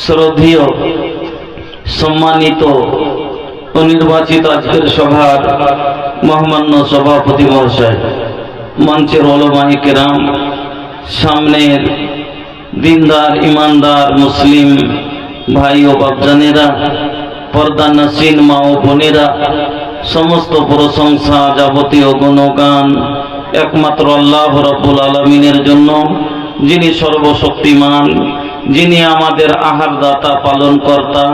শ্রদ্ধেয় সম্মানিত ও নির্বাচিত আজকের সভার মহামান্য সভাপতি মহাশয়, মঞ্চের ওলামায়ে কেরাম, সামনের দিনদার ইমানদার মুসলিম ভাই ও বাপজানেরা, পর্দানসীন মা ও বোনেরা, সমস্ত প্রশংসা যাবতীয় গুণগান একমাত্র আল্লাহ রাব্বুল আলামিনের জন্য, যিনি সর্বশক্তিমান, যিনি আমাদের আহারদাতা পালনকর্তা,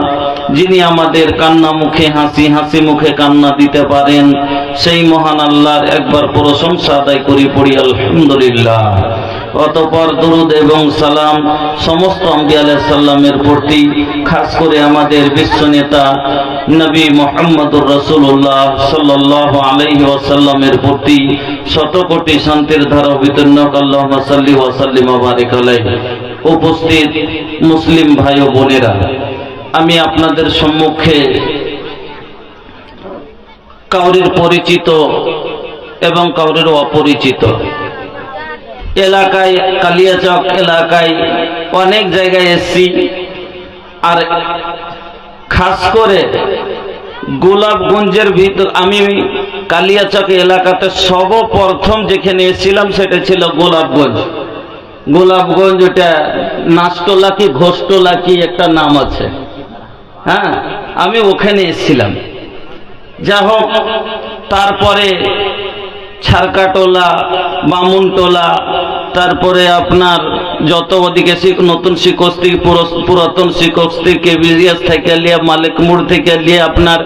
যিনি আমাদের কান্না মুখে হাসি, হাসি মুখে কান্না দিতে পারেন, সেই মহান আল্লাহর একবার প্রশংসা আদায় করি, পড়ি আলহামদুলিল্লাহ। অতঃপর দুরুদ এবং সালাম সমস্ত আম্বিয়া আলাইহিস সালামের প্রতি, খাস করে আমাদের বিশ্ব নেতা নবী মুহাম্মদুর রাসূলুল্লাহ সাল্লাল্লাহু আলাইহি ওয়াসাল্লামের প্রতি শতকোটি শান্তির ধারা বিতরণ আল্লাহুম্মা সাল্লি ওয়া সাল্লিম ওয়া বারিক আলাইহি। উপস্থিত মুসলিম ভাই ও বোনেরা, আমি আপনাদের সম্মুখে কাউরির পরিচিত এবং কাউরির অপরিচিত এলাকায়, কালিয়াচক এলাকায় অনেক জায়গায় এসছি, আর খাস করে গোলাপগঞ্জের ভিতর, আমি কালিয়াচক এলাকাতে সর্বপ্রথম যেখানে এসেছিলাম সেটা ছিল গোলাপগঞ্জ। গোলাপগঞ্জ ওটা নাচটোলা কি ঘোষটোলা কি একটা নাম আছে, হ্যাঁ, আমি ওখানে এসেছিলাম। যা হোক, তারপরে ছারকাটোলা, বামুনটোলা, তারপরে আপনার যত ওদিকে নতুন শিকস্তি, পুরাতন শিকস্তি, কেবিজিয়াস থেকে লিয়ে, মালিকমুড় থেকে লিয়ে, আপনার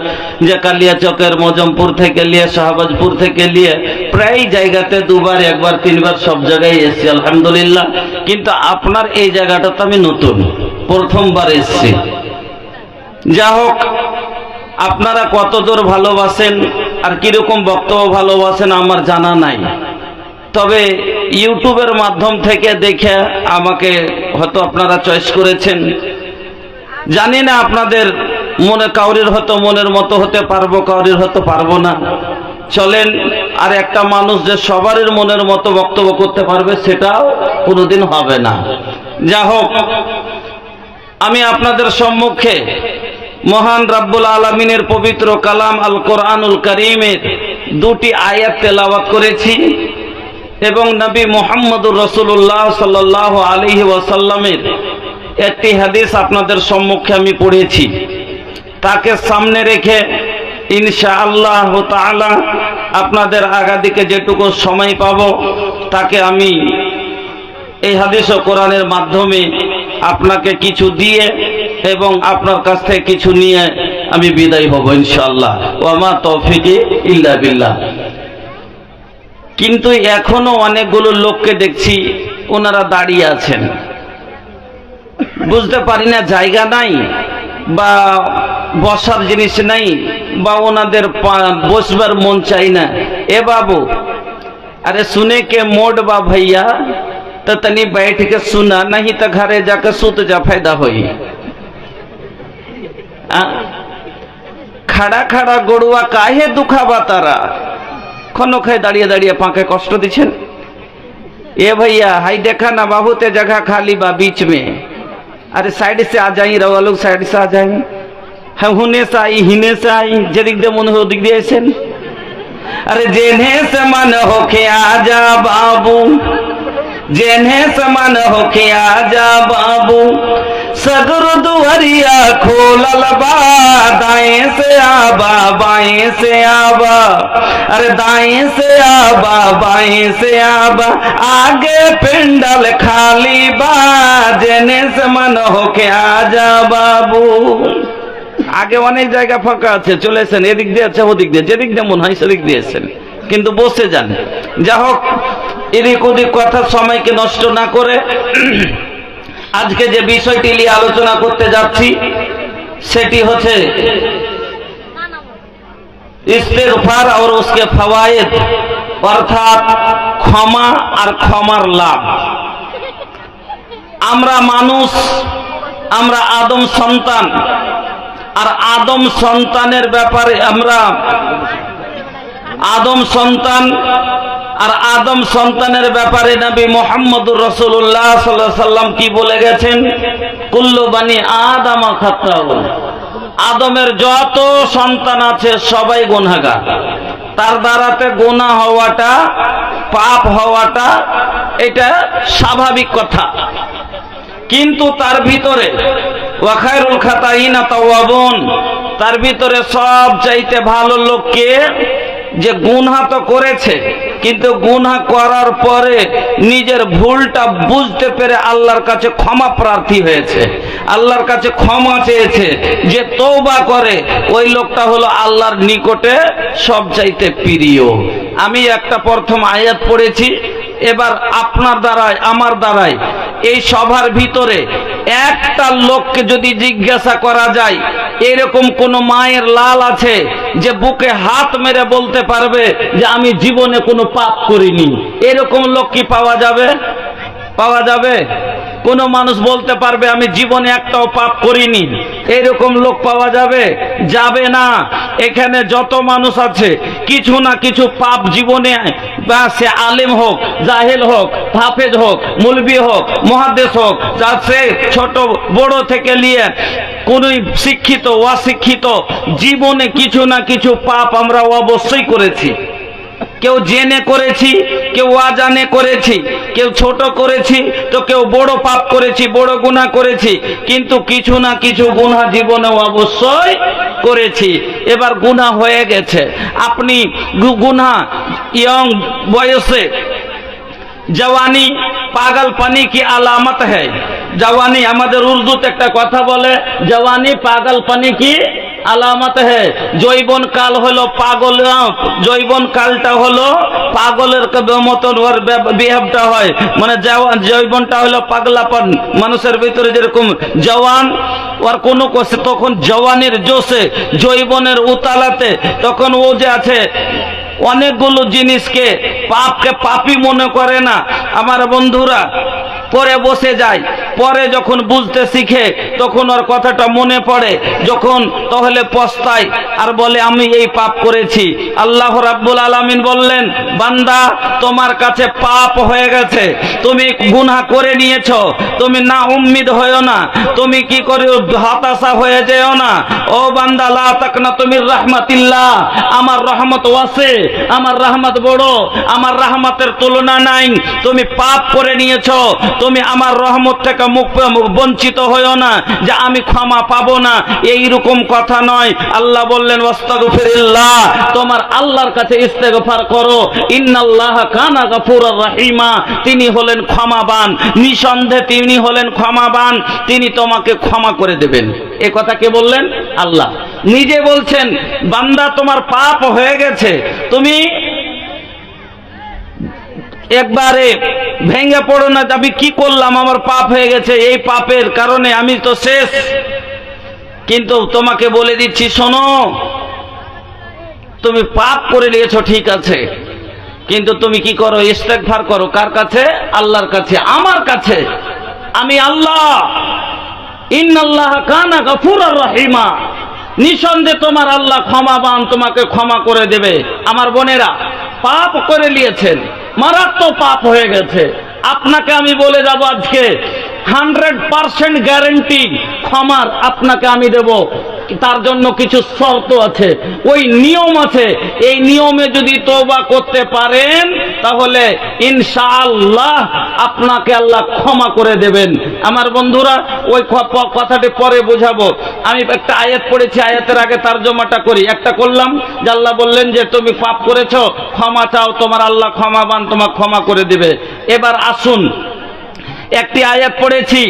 যে কালিয়াচকের মজমপুর থেকে লিয়ে, শাহবাজপুর থেকে লিয়ে, প্রায় জায়গাতে দুবার, একবার, তিনবার সব জায়গায় এসেছি আলহামদুলিল্লাহ। কিন্তু আপনার এই জায়গাটাতে আমি নতুন, প্রথমবার এসেছি। যা হোক, আপনারা কতদূর ভালোবাসেন আর কিরকম বক্তব্য ভালোবাসেন আমার জানা নাই, তবে ইউটিউবের মাধ্যম থেকে দেখে আমাকে হয়তো আপনারা চয়েস করেছেন। জানি না আপনাদের মনে, কাউরির হয়তো মনের মতো হতে পারবো, কাউরির হয়তো পারবো না। চলেন, আর একটা মানুষ যে সবারই মনের মতো বক্তব্য করতে পারবে সেটাও কোনোদিন হবে না। যা হোক, আমি আপনাদের সম্মুখে মহান রাব্বুল আলামিনের পবিত্র কালাম আল কোরআনুল কারীমের দুটি আয়াত তেলাওয়াত করেছি এবং নবী মুহাম্মদুর রাসূলুল্লাহ সাল্লাল্লাহু আলাইহি ওয়াসাল্লামের একটি হাদিস আপনাদের সম্মুখে আমি পড়েছি। তাকে সামনে রেখে ইনশাআল্লাহ তাআলা আপনাদের আগাদিকে যেটুকু সময় পাব, তাকে আমি এই হাদিস ও কোরআনের মাধ্যমে আপনাকে কিছু দিয়ে এবং আপনার কাছ থেকে কিছু নিয়ে আমি বিদায় হব ইনশাআল্লাহ। ওয়া মা তৌফিকি ইল্লা বিল্লাহ। কিন্তু এখনো অনেকগুলো লোককে দেখছি ওনারা দাঁড়িয়ে আছেন, বুঝতে পারি না জায়গা নাই বা বসার জিনিস নাই বা ওনাদের বসবার মন চাই না। এ বাবু, अरे सुने के मोड बा भैया, तो तनी बैठ के सुना, नहीं तो घरे जाकर सुत जा, फायदा होई। खड़ा खड़ा गड़ुआ काहे दुखाबा तारा, खनो खाए दाड़िए दाड़िए पाके कष्ट दिछेन। ए भैया, हाई देखा ना बाबू, ते जगह खाली बा बीच में, अरे साइड से आ जाई, रवा लोग साइड से आ जाई, हम हुने से आई, हिने से आई, जदिक दे मन हो दिख दिए। अरे जेने से मन होके आजा बाबू, जेने से मन होके आजा बाबू, सगर दुआरिया खोलल बा, दाएं से आबा बाएं से आबा, अरे दाएं से आबा बाएं से आबा, आगे पिंडल खाली बा, जेने से मन होके आजा बाबू। আগে অনেক জায়গা ফাঁকা আছে, চলেছেন, এদিক দিয়ে আছে, ওদিক দিয়ে, যেদিক দিয়ে মনে হয় সেদিক দিয়েছেন, কিন্তু বসে যান। যা হোক, এদিক ওদিক কথা সময়কে নষ্ট না করে আজকে যে বিষয়টি নিয়ে আলোচনা করতে যাচ্ছি সেটি হচ্ছে ইস্তেগফার আর উসকে ফওয়ায়েদ, অর্থাৎ ক্ষমা আর ক্ষমার লাভ। আমরা মানুষ, আমরা আদম সন্তান, আর আদম সন্তানের ব্যাপারে আমরা আদম সন্তান আর আদম সন্তানের ব্যাপারে নবী মুহাম্মদুর রাসূলুল্লাহ সাল্লাল্লাহু আলাইহি সাল্লাম কি বলে গেছেন? কুল্লু বানি আদম খাতাউন, আদমের যত সন্তান আছে সবাই গুনাহগার। তার দ্বারাতে গুনাহ হওয়াটা, পাপ হওয়াটা এটা স্বাভাবিক কথা। কিন্তু তার ভিতরে ওয়া খায়রুল খাতাইনা তাওয়াবুন, তার ভিতরে সব চাইতে ভালো লোক কে? যে গুনাহ তো করেছে, কিন্তু গুনাহ করার পরে নিজের ভুলটা বুঝতে পেরে আল্লাহর কাছে ক্ষমা প্রার্থী হয়েছে, আল্লাহর কাছে ক্ষমা চেয়েছে, যে তওবা করে, ওই লোকটা হলো আল্লাহর নিকটে সবচাইতে প্রিয়। আমি একটা প্রথম আয়াত পড়েছি, এবার আপনার দ্বারাই আমার দ্বারাই এই সভার ভিতরে একটা লোককে যদি জিজ্ঞাসা করা যায়, এরকম কোন মায়ের লাল আছে যে বুকে হাত মেরে বলতে পারবে যে আমি জীবনে কোনো পাপ করিনি? এরকম লোক কি পাওয়া যাবে? পাওয়া যাবে? কোন মানুষ বলতে পারবে আমি জীবনে একটাও পাপ করিনি? এরকম লোক পাওয়া যাবে? যাবে না। এখানে যত মানুষ আছে কিছু না কিছু পাপ জীবনে, বা সে আলেম হোক, জাহেল হোক, হাফেজ হোক, মুলবি হোক, মুহাদ্দিস হোক, যার সে ছোট বড় থেকে নিয়ে কোন শিক্ষিত অশিক্ষিত, জীবনে কিছু না কিছু পাপ আমরা অবশ্যই করেছি। কেউ জেনে করেছি, কেউ অজানে করেছি, কেউ ছোট করেছি, তো কেউ বড় পাপ করেছি, বড় গুনাহ করেছি, কিন্তু কিছু না কিছু গুনাহ জীবনে অবশ্যই করেছি। এবার গুনাহ হয়ে গেছে, আপনি গুনাহ ইয়ং বয়সে, জওয়ানি পাগলপানি কি আলামত है। জওয়ানি, আমাদের উর্দুতে একটা কথা বলে, জওয়ানি পাগলপানি কি আলামত है। জৈবন কাল হলো পাগল, জৈবন কালটা হলো পাগলের মতন ওর বিহেভটা হয়, মানে জৈবনটা হলো পাগলাপন। মানুষের ভিতরে যেরকম জওয়ান ওর কোনো কোষে, তখন জওয়ানের জোশে, জৈবনের উতালাতে, তখন ও যে আছে অনেকগুলো জিনিসকে পাপকে পাপই মনে করে না। আমার বন্ধুরা পরে বসে যায়, পরে যখন বুঝতে শিখে তখন ওর কথাটা মনে পড়ে, যখন তাহলে পস্তায় আর বলে আমি এই পাপ করেছি। আল্লাহ রাব্বুল আলামিন বললেন, বান্দা তোমার কাছে পাপ হয়ে গেছে, তুমি গুনাহ করে নিয়েছো, তুমি না উম্মিদ হয়েও না, তুমি কি করে হতাশা হয়ে যেও না। ও বান্দা, লা তাকনাতু মির রাহমাতিল্লাহ, আমার রহমত ওয়াসে, আমার রহমত বড়, আমার রহমতের তুলনা নাই। তুমি পাপ করে নিয়েছো, তুমি আমার রহমত থেকে বঞ্চিত হয়েও না যে আমি ক্ষমা পাবো না, এইরকম কথা নয়। আল্লাহ বললেন ওয়াস্তাগফিরুল্লাহ, তোমার আল্লাহর কাছে ইস্তেগফার করো, ইন্নাল্লাহা কানা গফুরুর রহিমা, তিনি হলেন ক্ষমাবান, নিঃসন্দেহে তিনি হলেন ক্ষমাবান, তিনি তোমাকে ক্ষমা করে দেবেন। এ কথা কে বললেন? আল্লাহ নিজে বলছেন, বান্দা তোমার পাপ হয়ে গেছে, তুমি একবারে ভেঙে পড়ো না, আমি কি করলাম, আমার পাপ হয়ে গেছে, এই পাপের কারণে আমি তো শেষ। কিন্তু তোমাকে বলে দিচ্ছি, শোনো, তুমি পাপ করে নিয়েছো ঠিক আছে, কিন্তু তুমি কি করো? ইস্তেগফার করো। কার কাছে? আল্লাহর কাছে, আমার কাছে। আমি আল্লাহ, ইন্নাল্লাহা কানা গফুরুর রহিমা, নিঃসন্দেহে তোমার আল্লাহ ক্ষমাবান, তোমাকে ক্ষমা করে দেবে। আমার বোনেরা, পাপ করে নিয়েছেন, মারাত্মক পাপ হয়ে গেছে, আপনাকে আমি বলে যাব আজকে 100% গ্যারান্টি ক্ষমার আপনাকে আমি দেব। তার জন্য কিছু শর্ত আছে, ওই নিয়ম আছে, এই নিয়মে যদি তওবা করতে পারেন তাহলে ইনশাআল্লাহ আপনাকে আল্লাহ ক্ষমা করে দেবেন। আমার বন্ধুরা, ওই কথাটি পরে বোঝাবো। আমি একটা আয়াত পড়েছি, আয়াতের আগে তরজমাটা করি। একটা করলাম যে আল্লাহ বললেন যে তুমি পাপ করেছো, ক্ষমা চাও, তোমার আল্লাহ ক্ষমাবান, তোমাকে ক্ষমা করে দিবে। এবার আসুন, একটি আয়াত পড়েছি,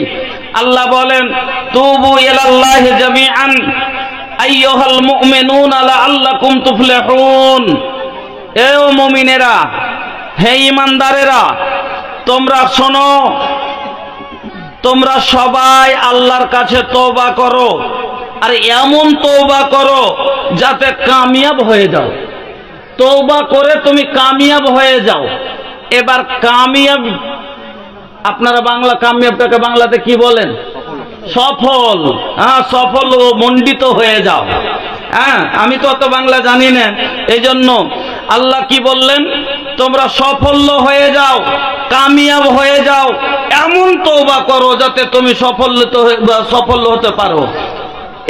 আল্লাহ বলেন তুবু ইলাল্লাহি জামিআন আইয়ুহাল মুমিনুনা লাআল্লাকুম তুফলিহুন। হে মুমিনেরা, হে ঈমানদারেরা, তোমরা শোনো, তোমরা সবাই আল্লাহর কাছে তওবা করো, আর এমন তওবা করো যাতে কামিয়াব হয়ে যাও। তওবা করে তুমি কামিয়াব হয়ে যাও। এবার কামিয়াব, আপনারা বাংলা কামিয়াবটাকে বাংলাতে কি বলেন? সফল। হ্যাঁ, সফল ও মণ্ডিত হয়ে যাও। হ্যাঁ, আমি তো অত বাংলা জানি না, এই জন্য আল্লাহ কি বললেন? তোমরা সাফল্য হয়ে যাও, কামিয়াব হয়ে যাও, এমন তওবা করো যাতে তুমি সফল হতে পারো।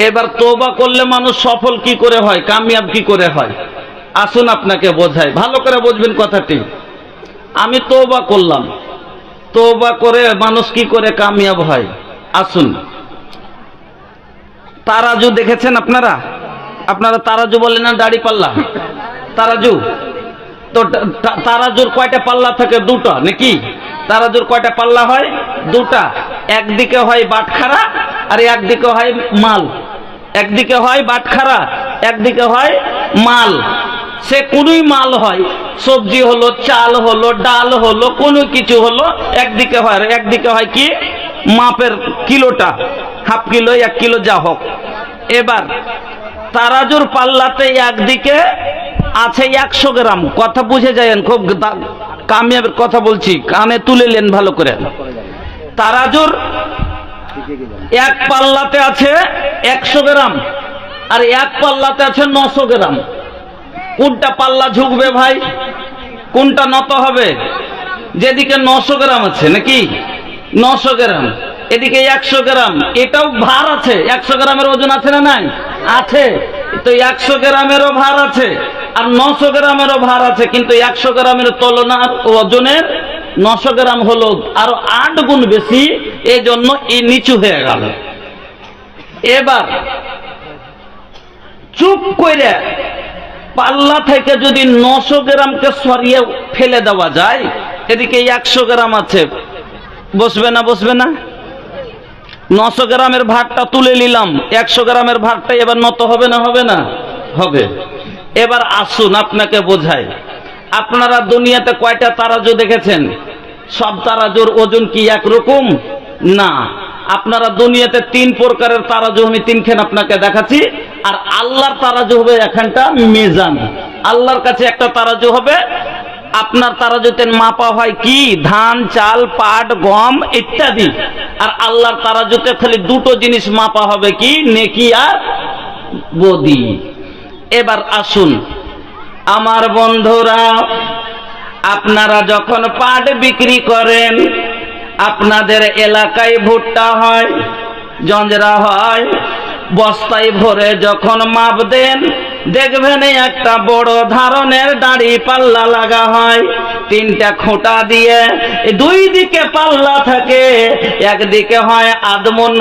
এবার তওবা করলে মানুষ সফল কি করে হয়, কামিয়াব কি করে হয়? আসুন আপনাকে বোঝাই, ভালো করে বুঝবেন কথাটি। আমি তওবা করলাম, তওবা করে মানুষ কি করে কামিয়াব হয়? আসুন, তারাজু দেখেছেন আপনারা? আপনারা তারাজু বলেন না, দাড়ি পাল্লা তারাজু। তো তারাজুর কয়টা পাল্লা থাকে? দুটো নাকি? তারাজুর কয়টা পাল্লা হয়? দুটা। একদিকে হয় বাটখারা আর একদিকে হয় মাল। একদিকে হয় বাটখারা, একদিকে হয় মাল। সে কোনই মাল হয়, সবজি হলো, চাল হলো, ডাল হলো, কোনো কিছু হলো, একদিকে হয়। আর একদিকে হয় কি? মাপের কিলোটা, হাফ কিলো, 1 কিলো, যা হোক। এবার তারাজুর পাল্লাতে একদিকে আছে 100 গ্রাম। কথা বুঝে যায়েন, খুব কামিয়াবের কথা বলছি, কানে তুলে নেন ভালো করে। তারাজুর এক পাল্লাতে আছে 100 গ্রাম আর এক পাল্লাতে আছে 900 গ্রাম। কোনটা পাল্লা ঝুঁকবে ভাই? কোনটা নত হবে? যেদিকে 900 গ্রাম আছে নাকি? 900 গ্রাম, এদিকে 100 গ্রাম। এটাও ভার আছে, 100 গ্রামের ওজন আছে না নাই? আছে। তো 100 গ্রামেরও ভার আছে আর 900 গ্রামেরও ভার আছে, কিন্তু 100 গ্রামের তুলনার ওজনের 900 গ্রাম হলো আরো 8 গুণ বেশি, এই জন্য এই নিচু হয়ে গেল। এবার চুপ করে পাল্লা থেকে যদি 900 গ্রামকে সরিয়ে ফেলে দেওয়া যায়, এদিকে 100 গ্রাম আছে, বসবে না? বসবে না? 900 গ্রামের ভারটা তুলে নিলাম, 100 গ্রামের ভারটা এবার নত হবে না? হবে না? হবে। এবার আসুন আপনাকে বোঝাই। আপনারা দুনিয়াতে কয়টা তারাজু দেখেছেন? সব তারাজুর ওজন কি একরকম না। আপনারা দুনিয়াতে 3 প্রকারের তারাজু, আমি 3খান আপনাকে দেখাচ্ছি। আর আল্লাহর তারাজু হবে এখানটা মিজান। আল্লাহর কাছে একটা তারাজু হবে। আপনার তারাজুতে মাপা হয় কি? ধান, চাল, পাট, গম ইত্যাদি। আর আল্লাহর তারাজুতে খালি দুটো জিনিস মাপা হবে, কি? নেকি আর বদি। এবার আসুন আমার বন্ধুরা, আপনারা যখন পাট বিক্রি করেন, আপনাদের এলাকায় ভুট্টা হয়, জঞ্জরা হয়, বস্তায় ভরে যখন মাপ দেন, দেখবেন একটা বড় ধরনের দাড়ি পাল্লা লাগা হয়। 3টা খোঁটা দিয়ে 2 দিকে পাল্লা থাকে। একদিকে হয় আদমন,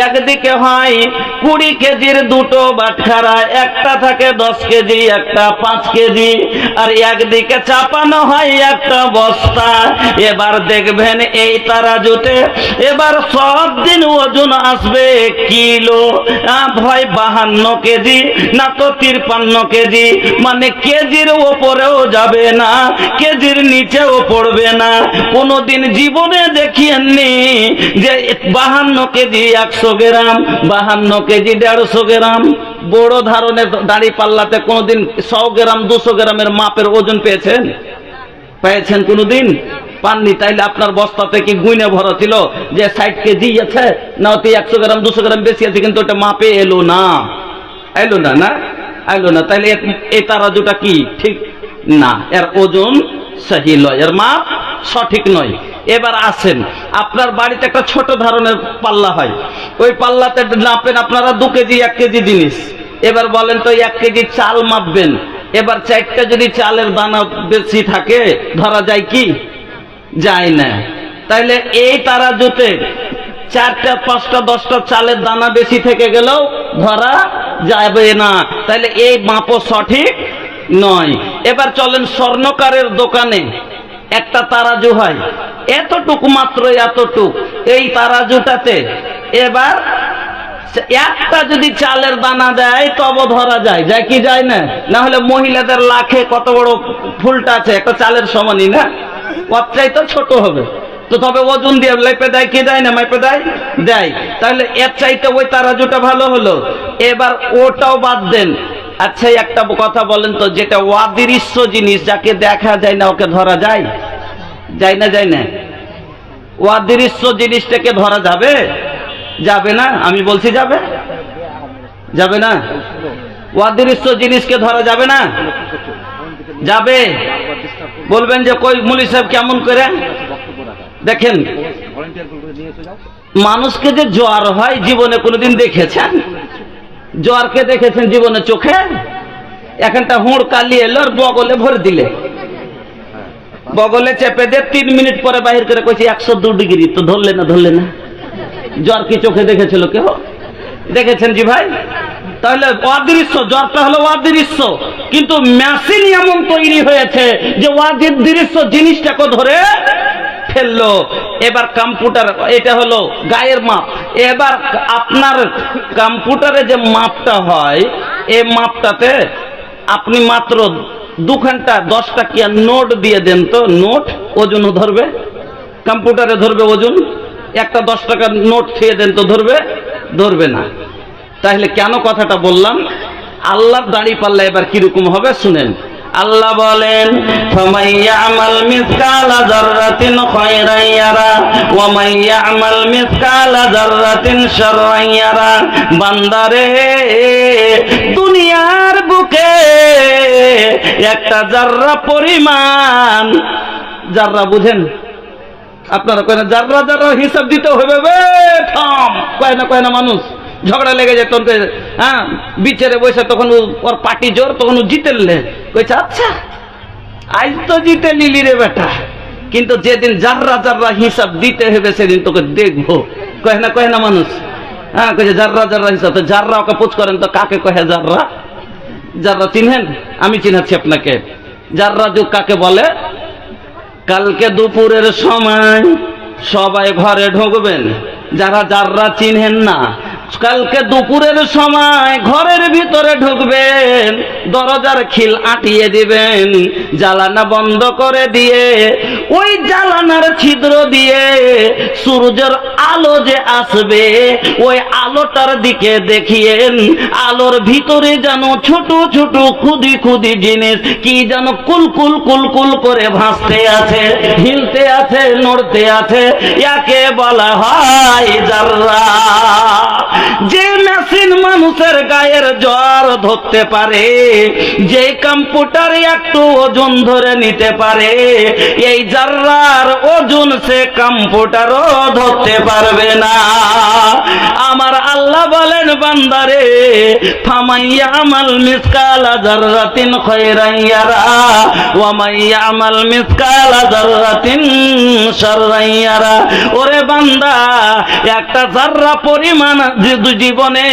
একদিকে হয় 20 কেজির 2টো বাটখারা, একটা থাকে 10 কেজি, একটা 5 কেজি, আর একদিকে চাপানো হয় একটা বস্তা। এবার দেখবেন এই তারাজুতে এবার সব দিন ওজন আসবে কিলো, হয় 52 কেজি না তো 53 কেজি, মানে কেজির ওপরেও যাবে না, কেজির নিচেও পড়বে না। কোনদিন জীবনে দেখিয়েননি যে 52 কেজি 100 গ্রাম, 52 কেজি 150 গ্রাম। বড় ধরনের দাড়ি পাল্লাতে কোনদিন 100 গ্রাম 200 গ্রামের মাপের ওজন পেয়েছেন? পেয়েছেন কোনদিন? পাননি। তাইলে আপনার বস্তাতে কি গুইনে ভরা ছিল যে 60 কেজি আছে, না ওতে 100 গ্রাম 200 গ্রাম বেশি আছে, কিন্তু ওটা মাপে এলো না? এলো না? না এলো না। তাইলে এই তারাজুটা কি ঠিক না, এর ওজন সহি নয়, এর মাপ সঠিক নয়। এবার আসেন, আপনার বাড়িতে একটা ছোট ধরনের পাল্লা হয়, ওই পাল্লাতে নাপেন আপনারা 2 কেজি 1 কেজি জিনিস। এবার বলেন তো 1 কেজি চাল মাপবেন, এবার 4টা যদি চালের দানা বেশি থাকে, ধরা যায় কি? যায় না। তাইলে এই তারাজুতে 4টা 5টা 10টা চালের দানা বেশি থেকে গেলেও ধরা যাবে না। তাইলে এই মাপও সঠিক নয়। এবার চলেন স্বর্ণকারের দোকানে একটা তারাজু হয়, এতটুকু মাত্র, এতটুক। এই তারাজুটাতে এবার একটা যদি চালের দানা দেয় তবে ধরা যায়, যায় কি যায় না? না হলে মহিলাদের লাখে কত বড় ফুলটা আছে, একটা চালের সমানই না, কতটাই তো ছোট হবে। তো তবে ওজন দিয়ে লেপে দেয় কি দেয় না? মেপে দেয়, দেয়। তাহলে এর চাইতে ওই তারাজুটা ভালো হলো। এবার ওটাও বাদ দেন। আচ্ছা একটা কথা বলেন তো, যেটা অদৃশ্য জিনিস, যাকে দেখা যায় না, ওকে ধরা যায়? যায় না? যায় না? অদৃশ্য জিনিসটাকে ধরা যাবে? যাবে না। আমি বলছি যাবে? যাবে না? অদৃশ্য জিনিসকে ধরা যাবে না? যাবে? বলবেন যে কই মুলি সাহেব কেমন করে দেখেন মানুষকে যে জ্বর হয় জীবনে কোনোদিন দেখেছেন? জ্বরকে দেখেছেন জীবনে চোখে? এখানটা হুঁড় কালি এলো আর বগলে ভরে দিলে, বগলে চেপে দিয়ে 3 মিনিট পরে বাহির করে কইছি 102 ডিগ্রি, তো ধরলে না জ্বর কি চোখে দেখেছিল কেউ? দেখেছেন জি ভাই? তাহলে অদৃশ্য, জ্বরটা হলো অদৃশ্য, কিন্তু মেশিন এমন তৈরি হয়েছে যে অদৃশ্য জিনিসটাকে ধরে ফেললো। এবার কম্পিউটার, এটা হলো গায়ের মাপ। এবার আপনার কম্পিউটারে যে মাপটা হয়, এই মাপটাতে আপনি মাত্র 2 ঘন্টা 10 টাকিয়া নোট দিয়ে দেন তো, নোট ওজন ধরবে? কম্পিউটারে ধরবে ওজন? একটা 10 টাকার নোট খেয়ে দেন তো ধরবে না। তাহলে কেন কথাটা বললাম? আল্লাহর দাড়ি পাল্লা এবার কিরকম হবে শুনেন। আল্লাহ বলেন, ফামাইয়ামাল মিসকালা যাররাতিন খায়রান ইয়ারা ওয়া মাইয়ামাল মিসকালা যাররাতিন শাররান ইয়ারা। বান্দারে, দুনিয়ার বুকে একটা জাররা পরিমাণ, জাররা বুঝেন আপনারা? কয় না জাররা জাররা হিসাব দিতে হবে, থাম, কয় না মানুষ ঝগড়া লেগে যেত, হ্যাঁ বিচারে বসে, তখন ওর পার্টি জোর, তখন ও জিতেলে কইছে আচ্ছা আজ তো জিতে নিলি রে বেটা, কিন্তু যেদিন জাররা জাররা হিসাব দিতে হবে সেদিন তোকে দেখবো। কয় না মানুষ? হ্যাঁ কইছে জাররা জাররা হিসাব। তো জাররা ওকে পুছ করেন তো কাকে কহে জাররা? জাররা চিনহেন? আমি চিনাচ্ছি আপনাকে। জাররা যুগ কাকে বলে? কালকে দুপুরের সময় সবাই ঘরে ঢুকবেন, যারা জাররা চিনহেন না, কালকে দুপুরের সময় ঘরের ভিতরে ঢুকবেন, দরজার খিল আটিয়ে দিবেন, জ্বালানা বন্ধ করে দিয়ে ওই জ্বালানার ছিদ্র দিয়ে সূর্যের আলো যে আসবে ওই আলোটার দিকে দেখিয়েন। আলোর ভিতরে যেন ছোট ছোট খুদি খুদি জিনিস কি যেন কুলকুল কুলকুল করে ভাসতে আছে, হিলতে আছে, নড়তে আছে, একে বলা হয় জাররা। যে মেশিন মানুষের গায়ের জ্বর ধরতে পারে, যে কম্পিউটার একটু ওজন ধরে নিতে পারে, এই জাররার ওজন সে কম্পিউটারও ধরতে পারবে না। আমার আল্লাহ বলেন, বান্দারে, ফামাইয়ামাল মিসকালা যাররাতিন খায়রান ইয়ারা ওয়া মাইয়ামাল মিসকালা যাররাতিন শাররান ইয়ারা। ওরে বান্দা, একটা জাররা পরিমাণ জীবনে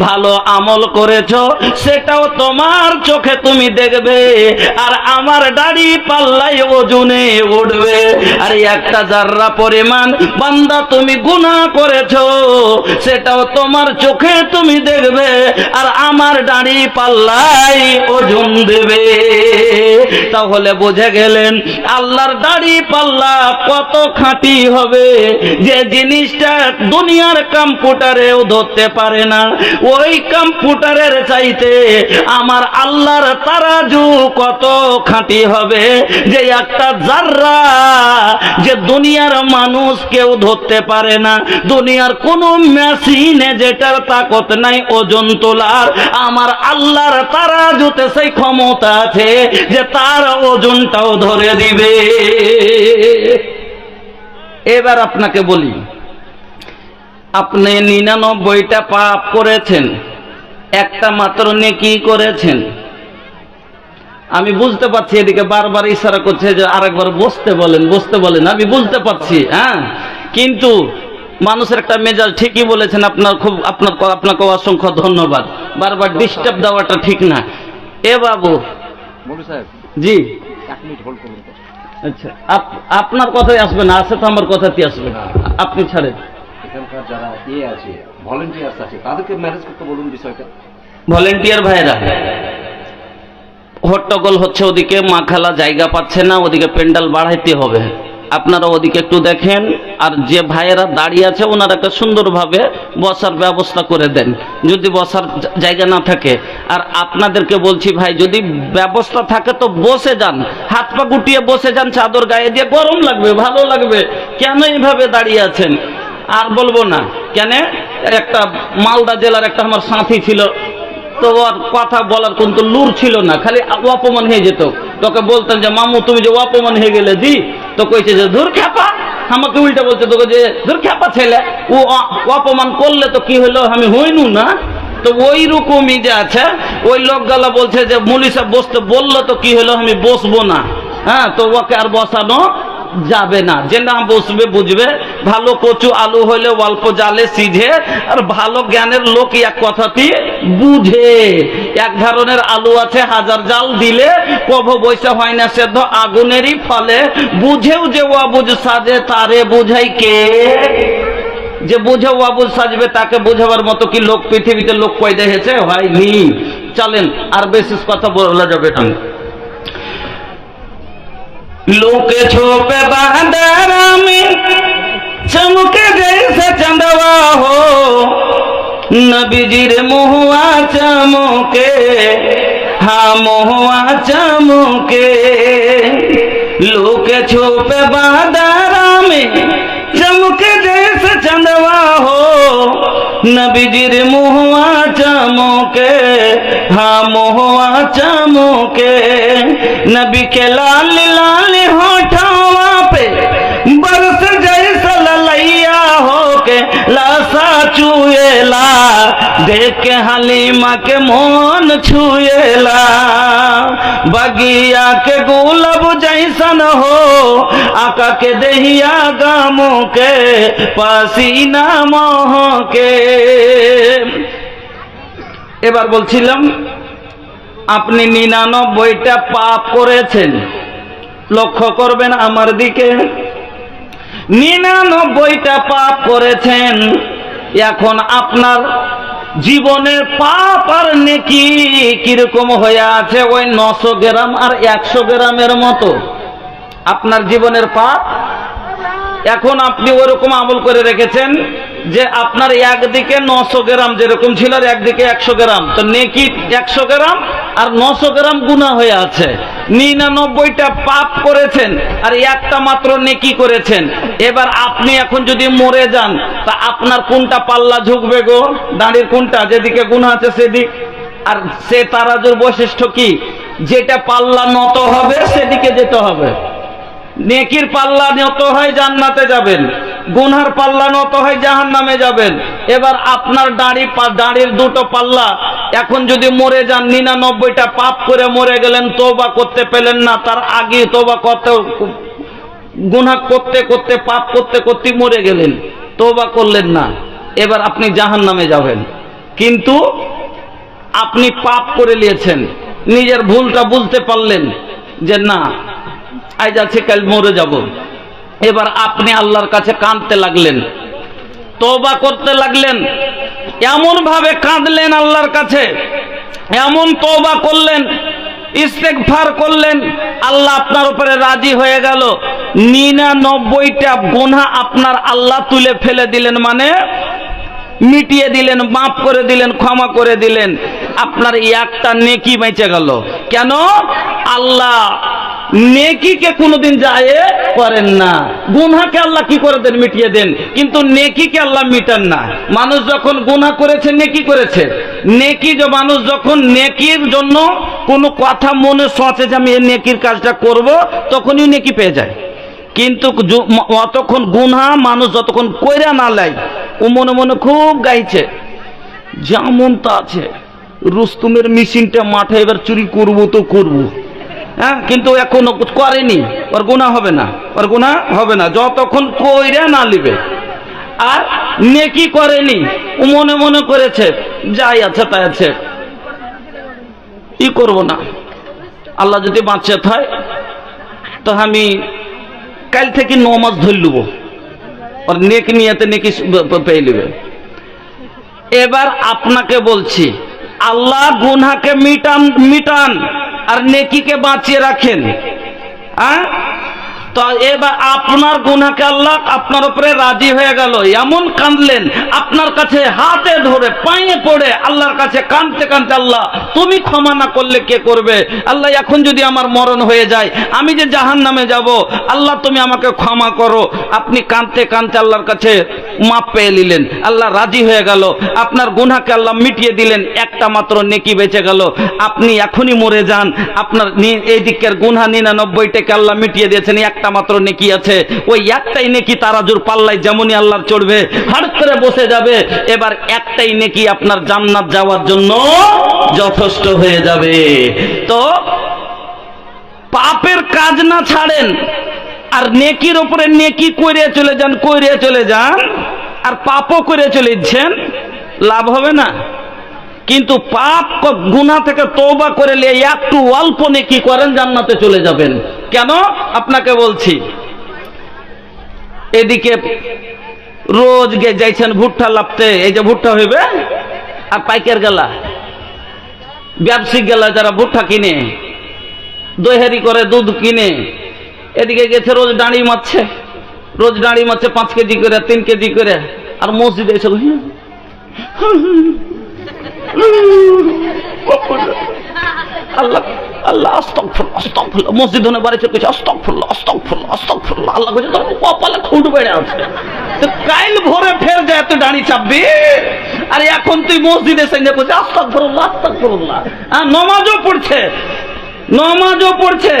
ভালো আমল করেছো সেটাও তোমার চোখে তুমি দেখবে, আর আমার দাড়ি পাল্লায় ওজনে উঠবে। আর একটা জাররা পরিমাণ বান্দা তুমি গুনাহ করেছো সেটাও তোমার চোখে তুমি দেখবে, আর আমার দাড়ি পাল্লায় ওজন দেবে। তাহলে বুঝে গেলেন আল্লাহর দাড়ি পাল্লা কত খাঁটি হবে, যে জিনিসটা দুনিয়ার কম্পিউটারেও ধরতে পারে না। ওই কম্পিউটারের চাইতে আমার আল্লাহর তারাজু কত খাঁটি হবে, যে একটা জাররা যে দুনিয়ার মানুষ কেউ ধরতে পারে না, দুনিয়ার কোন মেশিনে যেটার তাকত নাই ওজন তোলার, আমার আল্লাহর তারাজুতে সেই ক্ষমতা আছে যে তার ওজনটাও ধরে দিবে। এবার আপনাকে বলি, আপনি 99টা পাপ করেছেন, একটা মাত্র নেকি করেছেন। আমি বুঝতে পারছি, এদিকে বারবার ইশারা করছে যে আরেকবার বসতে বলেন, আমি বুঝতে পারছি, হ্যাঁ, কিন্তু মানুষের একটা মেজাজ, ঠিকই বলেছেন, আপনাকে অসংখ্য ধন্যবাদ। বারবার ডিস্টার্ব দেওয়াটা ঠিক না। এ বাবু জি, 1 মিনিট হোল্ড করুন। আচ্ছা, আপনার কথাই আসবে না, আসে তো আমার কথাতেই আসবে, আপনি ছাড়েন। এখানকার যারা আছে ভলান্টিয়ার্স আছে তাদেরকে ম্যানেজ করতে বলুন বিষয়টা। ভলান্টিয়ার ভাইরা হট্টগোল হচ্ছে, ওদিকে মা খালা জায়গা পাচ্ছে না, ওদিকে প্যান্ডেল বাড়াইতে হবে, আপনারা ওদিকে একটু দেখেন। আর যে ভাইয়েরা দাঁড়িয়ে আছে ওনারা একটা সুন্দরভাবে বসার ব্যবস্থা করে দেন, যদি বসার জায়গা না থাকে। আর আপনাদেরকে বলছি ভাই, যদি ব্যবস্থা থাকে তো বসে যান, হাত পা গুটিয়ে বসে যান, চাদর গায়ে দিয়ে, গরম লাগবে, ভালো লাগবে। কেন এইভাবে দাঁড়িয়ে আছেন? আর বলবো না কেন, একটা মালদা জেলার একটা আমার সাথী ছিল, তো ওর কথা বলার কিন্তু লুর ছিল না, খালি অপমান হয়ে যেত। তোকে বলতেন যে মামু তুমি যে অপমান হয়ে গেলে দি, তো কইছে যে ধুর খ্যাপা, আমাকে উল্টা বলছে তোকে যে ধুর খ্যাপা ছেলে, ও অপমান করলে তো কি হলো আমি হইনু না। তো ওই রকমই যে আছে, ওই লোকগুলা বলছে যে মুলি সাহেব বসতে বললো তো কি হলো আমি বসবো না। হ্যাঁ, তো ওকে আর বসানো যাবে না। যে না বসবে বুঝবে, ভালো কচু আলু হইলে অল্প জালে সিঝে, আর ভালো জ্ঞানের লোক এক কথাটি বুঝে। এক ধরনের আলু আছে হাজার জাল দিলে কভো বৈশা হয় না সেদ্ধ, আগুনেরই ফলে বুঝেও যে অবুঝ সাজে তারে বুঝাই কে। যে বুঝে অবুঝ সাজবে তাকে বোঝাবার মতো কি লোক পৃথিবীতে লোক পয়দা হয়েছে? হয়নি। চলেন আর বিশেষ কথা বলা যাবে না। লোকে ছোপে বাঁদারামি চমকে জैसे चंदवा हो, नबीजीर मुहुआ चमके, हाँ मुहुआ चमके। लोके ছোপে बांदारामी चमके जैसे चंदवा हो, नबीजीर मुहुआ चमके, हाँ मुहुआ चमके। नबी के लाल लाल होठवा पे बरस जैसा ललैया हो के लासा चुएला, देख के हलीमा के मोन छुएला। बगिया के गुलाब जैसन हो, आका के दहिया गामो के पसीना मोह के। এবার বলছিলাম আপনি 99টা পাপ করেছেন, লক্ষ্য করবেন আমার দিকে। 99টা পাপ করেছেন, এখন আপনার জীবনের পাপ আর নেকি কিরকম হয়ে আছে? ওই 900 গ্রাম আর 100 গ্রামের মতো আপনার জীবনের পাপ। এখন আপনি ওরকম আমল করে রেখেছেন যে আপনার একদিকে 900 গ্রাম যেরকম ছিল আর একদিকে 100 গ্রাম, তো নেকি 100 গ্রাম আর 900 গ্রাম গুনাহ হয়ে আছে। 99টা পাপ করেছেন আর একটা মাত্র নেকি করেছেন। এবার আপনি এখন যদি মরে যান তা আপনার কোনটা পাল্লা ঝুঁকবে গো? দাঁড়ির কোনটা? যেদিকে গুনাহ আছে সেদিক। আর সে তারাজুর বৈশিষ্ট্য কি? যেটা পাল্লা নত হবে সেদিকে যেতে হবে। নেকির পাল্লা নত হয় জান্নাতে যাবেন, গুনহার পাল্লা নত হয় জাহান্নামে যাবেন। এবার আপনার দাঁড়ির দুটো পাল্লা, এখন যদি মরে যান 99টা পাপ করে মরে গেলেন, তওবা করতে পেলেন না, তার আগে তওবা করতে গুনহা করতে করতে পাপ করতে করতে মরে গেলেন, তওবা করলেন না, এবার আপনি জাহান্নামে যাবেন। কিন্তু আপনি পাপ করে নিয়েছেন, নিজের ভুলটা বুঝতে পারলেন যে না আজ আছে কাল মরে যাব। এবার আপনি আল্লাহর কাছে কাঁদতে লাগলেন, তওবা করতে লাগলেন, এমন ভাবে কাঁদলেন আল্লাহর কাছে, এমন তওবা করলেন, ইস্তেগফার করলেন, আল্লাহ আপনার উপরে রাজি হয়ে গেল। 99টা গুনাহ আপনার আল্লাহ তুলে ফেলে দিলেন, মানে মিটিয়ে দিলেন, মাফ করে দিলেন, ক্ষমা করে দিলেন। আপনার একটা নেকি বেঁচে গেল। কেন? আল্লাহ নেকিকে কোনোদিন যায় করেন না। গুনাহকে আল্লাহ কি করে দেন? মিটিয়ে দেন, কিন্তু নেকিকে আল্লাহ মিটান না। মানুষ যখন গুনাহ করেছে, নেকি করেছে, নেকি যে মানুষ যখন নেকির জন্য কোনো কথা মনে সোচে যে আমি এই নেকির কাজটা করব, তখনই নেকি পেয়ে যায়। কিন্তু অতক্ষণ গুনাহ মানুষ যতক্ষণ কইরা না লাই, ও মনে মনে খুব গাইছে যেমন তা আছে, রুস্তুমের মেশিনটা মাঠে এবার চুরি করব তো করব, হ্যাঁ, কিন্তু এখনো করেনি, ওর গুনাহ হবে না, ওর গুনাহ হবে না যতক্ষণ কইরা না লিবে। আর নেকি করেনি, ও মনে মনে করেছে যাই আছে তাই আছে, ই করব না, আল্লাহ যদি বাঁচে থাকে তো আমি কাল থেকে নমাজ ধরে লুব, আর নেকি নিয়েতে নেকি পেয়ে নেবে। এবার আপনাকে বলছি, আল্লাহ গুনাহকে মিটান আর নেকিকে বাঁচিয়ে রাখেন। হ্যাঁ, তো এবার আপনার গুনাহকে আল্লাহ আপনার উপরে রাজি হয়ে গেল, এমন কাঁদলেন, আপনার কাছে হাতে ধরে পায়ে পড়ে আল্লাহর কাছে কাঁদতে কাঁদতে, আল্লাহ তুমি ক্ষমা না করলে কে করবে? আল্লাহ এখন যদি আমার মরণ হয়ে যায়, আমি যে জাহান্নামে যাব, আল্লাহ তুমি আমাকে ক্ষমা করো। আপনি কাঁদতে কাঁদতে আল্লাহর কাছে মাপ পেয়ে নিলেন, আল্লাহ রাজি হয়ে গেল, আপনার গুনাহকে আল্লাহ মিটিয়ে দিলেন, একটা মাত্র নেকি বেঁচে গেল। আপনি এখনই মরে যান, আপনার এই দিকের গুনাহ 99টাকে আল্লাহ মিটিয়ে দিয়েছেন, একটা মাত্র নেকি আছে। ওই একটাই নেকি তারাজুর পাল্লায় যেমনই আল্লাহর চড়বে, হাড় করে বসে যাবে। এবার একটাই নেকি আপনার জান্নাত যাওয়ার জন্য যথেষ্ট হয়ে যাবে। তো পাপের কাজ না ছাড়েন, আর নেকির উপরে নেকি করে চলে যান, আর পাপও করে চলেছেন, লাভ হবে না। কিন্তু পাপ গুনাহ থেকে তওবা করে একটু অল্প নেকি করেন, জান্নাতে চলে যাবেন। কেন আপনাকে বলছি, এদিকে রোজ যাইছেন ভুট্টা লাপতে, এই যে ভুট্টা হইবে, আর পাইকার গেলা ব্যবসায়িক গেলা যারা ভুট্টা কিনে দইহারি করে দুধ কিনে, এদিকে গেছে রোজ দাঁড়ি মারছে, 5 কেজি করে 3 কেজি করে, আর মসজিদে এসে আল্লাহ আল্লাহ আস্তাগফিরুল্লাহ আস্তাগফিরুল্লাহ, মসজিদ হনে বাড়ি চলে আস্তাগফিরুল্লাহ আস্তাগফিরুল্লাহ আস্তাগফিরুল্লাহ, আল্লাহ কইছে তোর কপালে খুঁট বেড়ে আছে, তো কাইল ভরে ফের যায় তুই দাঁড়ি চাপবি, আর এখন তুই মসজিদে সঙ্গে কইছিস আস্তাগফিরুল্লাহ আস্তাগফিরুল্লাহ। নামাজও পড়ছে,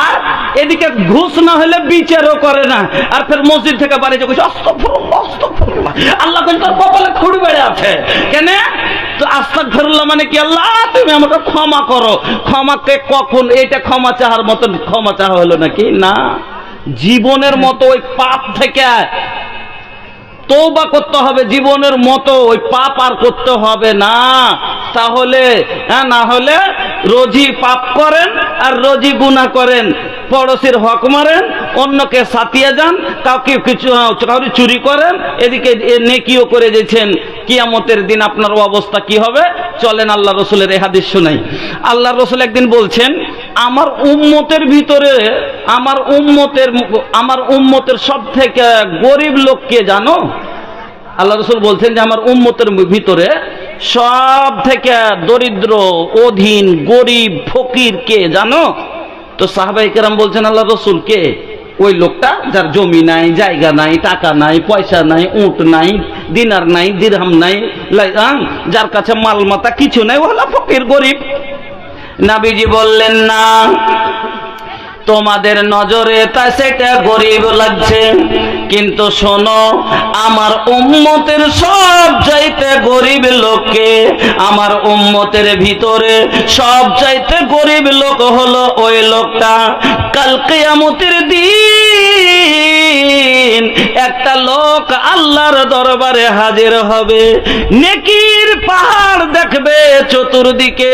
আর এদিকে ঘুষ না হলে বিচারও করে না, আর ফের মসজিদ থেকে বাড়ি যে কইছে আস্তাগফিরুল্লাহ আস্তাগফিরুল্লাহ, আল্লাহ কইছে তোর কপালে খুঁট বেড়ে আছে। কেন? তো আস্তাগফিরুল্লাহ মানে কি, আল্লাহ তুমি আমাকে ক্ষমা করো। ক্ষমাকে কখন এটা ক্ষমা চাহার মতন ক্ষমা চাওয়া হলো নাকি? না, জীবনের মতো ওই পাপ থেকে তওবা করতে হবে, জীবনের মতো ওই পাপ আর করতে হবে না। তাহলে না হলে রোজই পাপ করেন আর রোজই গুনাহ করেন, পড়োশির হক মারেন, অন্যকে সাতিয়ে যান, কাউকে কাউরি চুরি করেন, এদিকে নেকিও করে দিয়েছেন। কিয়ামতের দিন আপনার অবস্থা কি হবে? চলেন আল্লাহ রসুলের এই হাদিস শুনাই। আল্লাহ রসুল একদিন বলছেন, আমার উম্মতের ভিতরে আমার উম্মতের সব থেকে গরিব লোক কে জানো? আল্লাহ রসুল বলছেন যে আমার উম্মতের ভিতরে সব থেকে দরিদ্র, অধীন, গরিব, ফকির কে জানো? তো সাহাবায়ে কেরাম বলছেন, আল্লাহ রসুল কে? ওই লোকটা যার জমি নাই, জায়গা নাই, টাকা নাই, পয়সা নাই, উট নাই, দিনার নাই, দিরহাম নাই, যার কাছে মালমাতা কিছু নাই, ও হলো ফকির, গরিব। নবীজি বললেন, না, তোমাদের নজরে তা সেটা গরিব লাগছে, কিন্তু শোনো, আমার উম্মতের সব চাইতে গরিব লোককে, আমার উম্মতের ভিতরে সব চাইতে গরিব লোক হলো ওই লোকটা কাল কিয়ামতের দিন একটা লোক আল্লাহর দরবারে হাজির হবে, নেকির পাহাড় দেখবে চতুর্দিকে,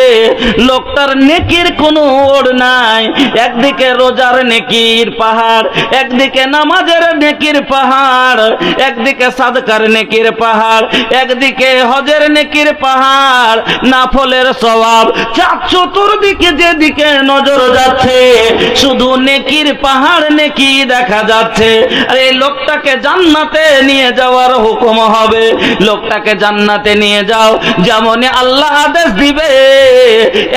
লোকটার নেকির কোনো ওড় নাই, একদিকে রোজার নেকির পাহাড়, একদিকে নামাজের নেকির পাহাড়, একদিকে সাদকার নেকির পাহাড়, একদিকে হজের নেকির পাহাড়, নাফলের সওয়াব, চতুর্দিকে যেদিকে নজর যাচ্ছে শুধু নেকির পাহাড়, নেকি দেখা যাচ্ছে। আর এই লোকটাকে জান্নাতে নিয়ে যাওয়ার হুকুম হবে, লোকটাকে জান্নাতে নিয়ে যাও। যেমন আল্লাহ আদেশ দিবে,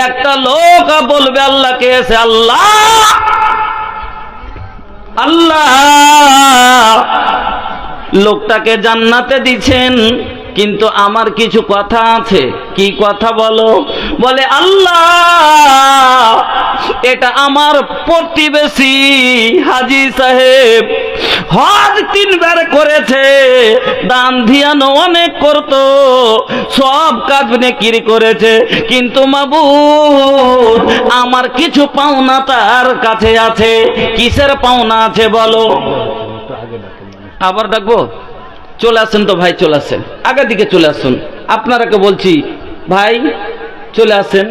একটা লোক বলবে আল্লাহকে এসে, আল্লাহ আল্লাহ, লোকটাকে জান্নাতে দিচ্ছেন, কিন্তু আমার কিছু কথা আছে। কি কথা বলো? বলে, আল্লাহ এটা আমার প্রতিবেশী হাজী সাহেব, হজ 3 বার করেছে, দান ধিয়ানো অনেক করতো, সব কাজ নেকির করেছে, কিন্তু মাবুদ আমার কিছু পাওনা তার কাছে আছে। কিসের পাওনা আছে বলো? আবার ডাকবো? চলে আসেন তো ভাই, চলে আসেন, আগের দিকে চলে আসুন। আপনারাকে বলছি, ভাই চলে আসেন।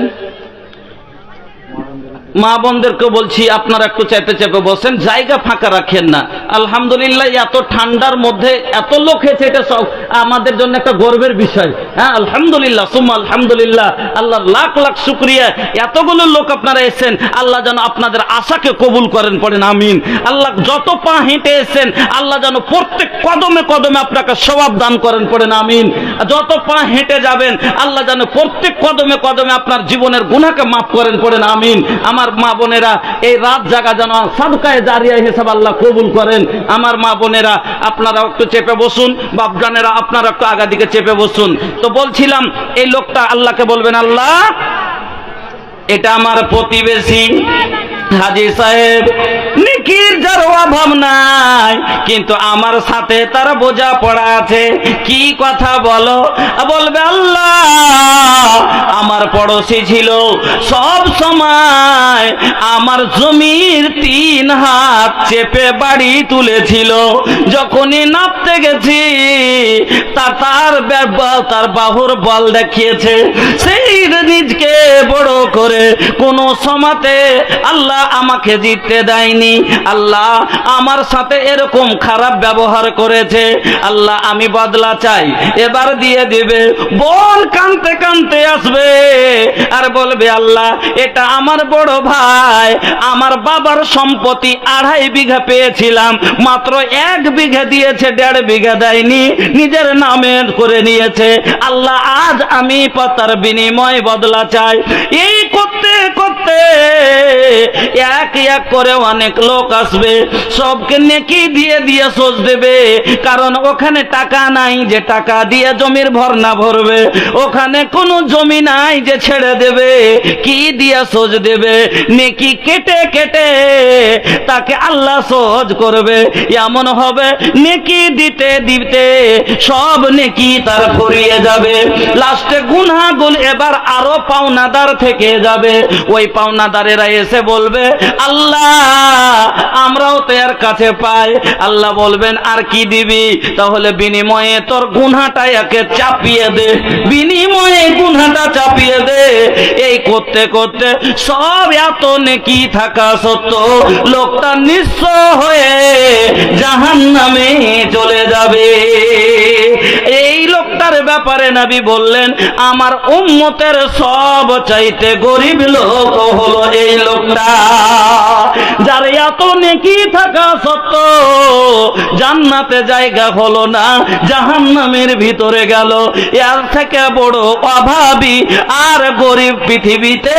মা বোনদেরকে বলছি, আপনারা একটু চেপে চেপে বসেন, জায়গা ফাঁকা রাখেন না। আলহামদুলিল্লাহ, এত ঠান্ডার মধ্যে এত লোক হয়েছে, এটা সব আমাদের জন্য একটা গর্বের বিষয়। হ্যাঁ, আলহামদুলিল্লাহ, সুম্মা আলহামদুলিল্লাহ, আল্লাহর লাখ লাখ শুকরিয়া। এতগুলো লোক আপনারা এসেছেন, আল্লাহ যেন আপনাদের আশাকে কবুল করেন, পড়েন আমিন। আল্লাহ যত পা হেঁটে এসেছেন, আল্লাহ যেন প্রত্যেক কদমে কদমে আপনাকে সওয়াব দান করেন, পড়েন আমিন। যত পা হেঁটে যাবেন, আল্লাহ যেন প্রত্যেক কদমে কদমে আপনার জীবনের গুনাহকে মাফ করেন, পড়েন আমিন। আমার আমার মা বোনেরা এই রাত জাগা যেন সাদকায়ে জারিয়া হিসাব আল্লাহ কবুল করেন। আমার মা বোনেরা আপনারা একটু চেপে বসুন, বাপজানেরা আপনারা একটু আগা দিকে চেপে বসুন। তো বলছিলাম এই লোকটা আল্লাহকে বলবেন, আল্লাহ এটা আমার প্রতিবেশী হাজী সাহেব, নেকির যার অভাব নাই, কিন্তু আমার সাথে তার বোঝা পড়া আছে। কি কথা বলো? বলবে আল্লাহ আমার পড়োশি ছিল, সব সময় আমার জমির 3 হাত চেপে বাড়ি তুলেছিল, যখনই নাপতে গেছি তার বাহুর বল দেখিয়েছে, সেই রিজকে বড় করে কোন সমাতে আল্লাহ আমাকে জিততে দেয়নি। আল্লাহ আমার সাথে এরকম খারাপ ব্যবহার করেছে, আল্লাহ আমি বদলা চাই, এবার দিয়ে দিবে। বোন কানতে কানতে আসবে আর বলবে আল্লাহ এটা আমার বড় ভাই, আমার বাবার সম্পত্তি 2.5 বিঘা পেয়েছিলাম, মাত্র 1 বিঘা দিয়েছে, 1.5 বিঘা দেয়নি, নিজের নামে করে নিয়েছে। আল্লাহ আজ আমি পাতার বিনিময় বদলা চাই। এই করতে করতে এক এক করে অনেক লোক আসবে, সবকে নেকি দিয়ে দিয়ে সোজ দেবে, কারণ ওখানে টাকা নাই যে টাকা দিয়ে জমির ভরনা ভরবে, ওখানে কোনো জমি নাই যে ছেড়ে দেবে, কি দিয়ে সোজ দেবে? নেকি কেটে কেটে তাকে আল্লাহ সোজ করবে। এমন হবে নেকি দিতে দিতে সব নেকি তার ফুরিয়ে যাবে, লাস্টে গুনাহগুলো এবার আরো পাওনাদার থেকে যাবে। ওই পাওনাদারেরা এসে বলবে আল্লাহ আমরাও তো এর কাছে পাই। আল্লাহ বলবেন আর কি দিবি? তাহলে বিনিময়ে তোর গুনাহটা একে চাপিয়ে দে, বিনিময়ে গুনাহটা চাপিয়ে দে। এই করতে করতে সব এত নেকি থাকা সত্ত্বেও লোকটা নিঃস্ব হয়ে জাহান্নামে চলে যাবে। এই লোকটার ব্যাপারে নবী বললেন আমার উম্মতের সব চাইতে গরিব লোক হলো এই লোকটা, যার এত নেকি থাকা সত্ত্বেও জান্নাতে জায়গা হলো না, জাহান্নামের ভিতরে গেল। এর থেকে বড় অভাবী আর গরিব পৃথিবীতে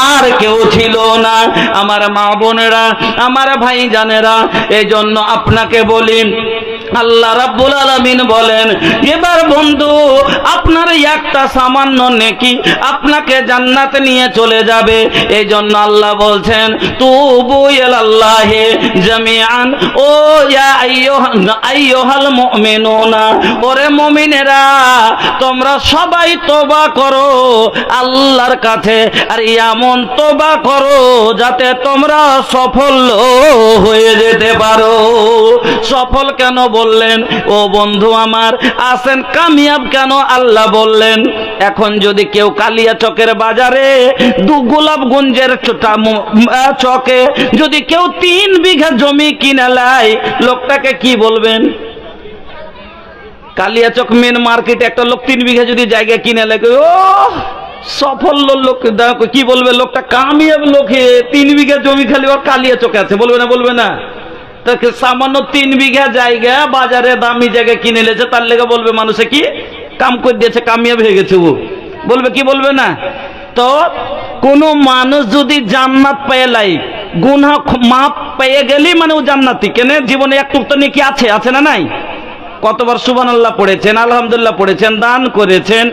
আর কেউ ছিল না। আমার মা বোনেরা, আমার ভাই জানেরা, এই জন্য আপনাকে বলি আল্লাহ রাব্বুল আলামিন বলেন এবার বন্ধু আপনার একটা সামান্য নেকি আপনাকে জান্নাতে নিয়ে চলে যাবে। এই জন্য আল্লাহ বলছেন তুবু ইলাল্লাহি জামিআন, ও ইয়া আইয়ুহাল মুমিনুনা, ওরে মুমিনেরা তোমরা সবাই তওবা করো আল্লাহর কাছে, আর এমন তওবা করো যাতে তোমরা সফল হয়ে যেতে পারো। সফল কেন বললেন? ও বন্ধু আমার আসেন, কামিয়াব কেন আল্লাহ বললেন? এখন যদি কেউ কালিয়াচকের বাজারে গোলাপগঞ্জের চকে যদি কেউ 3 বিঘা জমি কিনে নেয়, লোকটাকে কি বলবেন? কালিয়াচক মেন মার্কেটে একটা লোক 3 বিঘা যদি জায়গা কিনে নেয়, ও সফল লোক, কি বলবে? লোকটা কামিয়াব লোক, 3 বিঘা জমি খালি ওর কালিয়াচকে আছে, বলবে না? বলবে না? তাকে সামান্য 3 বিঘা জায়গা বাজারে দামি জায়গা কিনে নিয়েছে, তার লেগে বলবে মানুষে কি কাম করে দিয়েছে, কামিয়াব হয়ে গেছে। ও বলবে কি? বলবে না? তো কোন মানুষ যদি জান্নাত পেয়ে লাই, গুনাহ মাপ পেয়ে গেলি মানে ও জান্নাতি। কেন? জীবনে একটু তো নেকি আছে, আছে না নাই? কতবার সুবহানাল্লাহ পড়েছেন, আলহামদুলিল্লাহ পড়েছেন, দান করেছেন,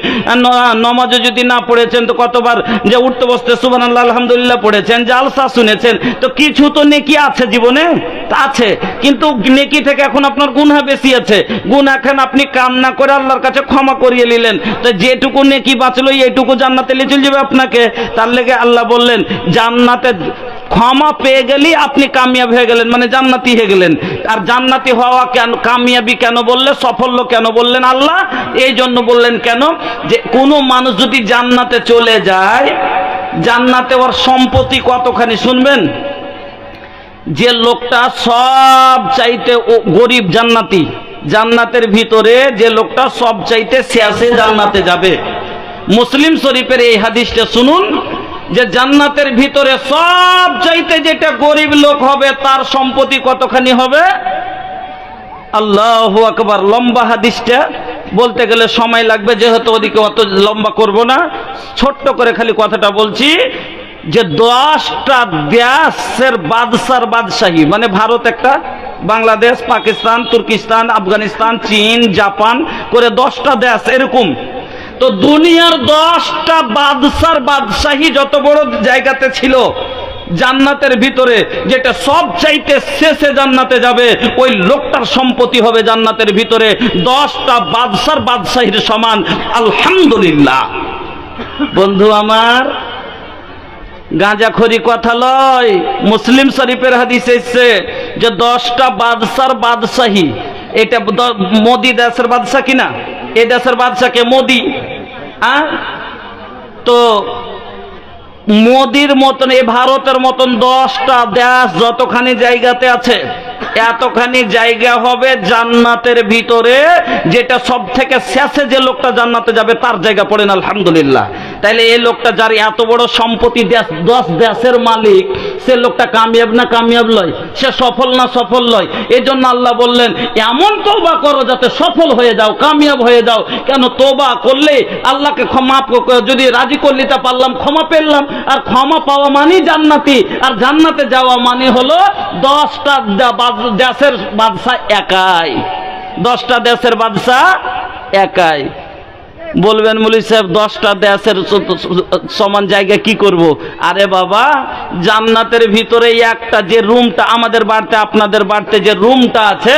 নামাজও যদি না পড়েছেন তো কতবার যে উঠতে বসতে সুবহানাল্লাহ আলহামদুলিল্লাহ পড়েছেন, জালসা শুনেছেন, তো কিছু তো নেকি আছে জীবনে আছে। কিন্তু নেকি থেকে এখন আপনার গুনাহ বেশি আছে, গুনাহ এখন আপনি কাম না করে আল্লাহর কাছে ক্ষমা করিয়ে নিলেন, তো যেটুকু নেকি বাঁচলো এইটুকু জান্নাতে নিয়ে চলে যাবে আপনাকে। তার লেগে আল্লাহ বললেন জান্নাতে ক্ষমা পেয়ে গেলি আপনি কামিয়াব হয়ে গেলেন, মানে জান্নাতি হয়ে গেলেন। আর জান্নাতি হওয়া কেন, কামিয়াবি কেন বললে, সাফল্য কেন বললেন আল্লাহ? এই জন্য বললেন কেন, যে কোনো মানুষ যদি জান্নাতে চলে যায়, জান্নাতে ওর সম্পত্তি কতখানি শুনবেন? যে লোকটা সব চাইতে গরিব জান্নাতি, জান্নাতের ভিতরে যে লোকটা সব চাইতে শেষে জান্নাতে যাবে। মুসলিম শরীফের এই হাদিসটা শুনুন, যে জান্নাতের ভিতরে সব চাইতে যেটা গরিব লোক হবে তার সম্পত্তি কতখানি হবে? আল্লাহু আকবার। লম্বা হাদিসটা বলতে গেলে সময় লাগবে, যেহেতু ওদিকে অত লম্বা করব না, ছোট্ট করে খালি কথাটা বলছি। যে 10টা দেশের বাদশার বাদশাহী, মানে ভারত একটা, বাংলাদেশ, পাকিস্তান, তুর্কিস্তান, আফগানিস্তান, চীন, জাপান করে 10টা দেশ এরকম। তো দুনিয়ার 10টা বাদশার বাদশাহী যত বড় জায়গাতে ছিল জান্নাতের ভিতরে, যেটা সব চাইতে শেষে জান্নাতে যাবে, ওই লোকটার সম্পত্তি হবে জান্নাতের ভিতরে 10টা বাদশার বাদশাহীর সমান। আলহামদুলিল্লাহ। বন্ধু আমার, গাঁজাখড়ি কথা লয়, মুসলিম শরীফের হাদিসে এসেছে যে 10টা বাদশার বাদশাহী। এটা মোদি দেশের বাদশা কিনা? এই দেশের বাদশাকে মোদি। তো মোদির মতন, এই ভারতের মতন 10টা দেশ যতখানি জায়গাতে আছে, এতখানি জায়গা হবে জান্নাতের ভিতরে, যেটা সব থেকে শেষে যে লোকটা জান্নাতে যাবে তার জায়গা পড়েন। আলহামদুলিল্লাহ। তাইলে এই লোকটা যার এত বড় সম্পত্তি, 10 দেশের মালিক, সে লোকটা কামিয়াব না কামিয়াব লয়? সে সফল না সফল লয়? এই জন্য আল্লাহ বললেন এমন তওবা করো যাতে সফল হয়ে যাও, কামিয়াব হয়ে যাও। কেন? তওবা করলে আল্লাহকে ক্ষমা, যদি রাজি করলি তা পারলাম, ক্ষমা পেলাম। আর ক্ষমা পাওয়া মানে জান্নাতি, আর জান্নাতে যাওয়া মানে হলো 10টা দেশের বাদশা একাই। 10টা দেশের বাদশা একাই। বলবেন মৌলভী সাহেব 10টা দেশের সমান জায়গা কি করব? আরে বাবা, জান্নাতের ভিতরে একটা যে রুমটা আমাদের বাড়িতে, আপনাদের বাড়িতে যে রুমটা আছে,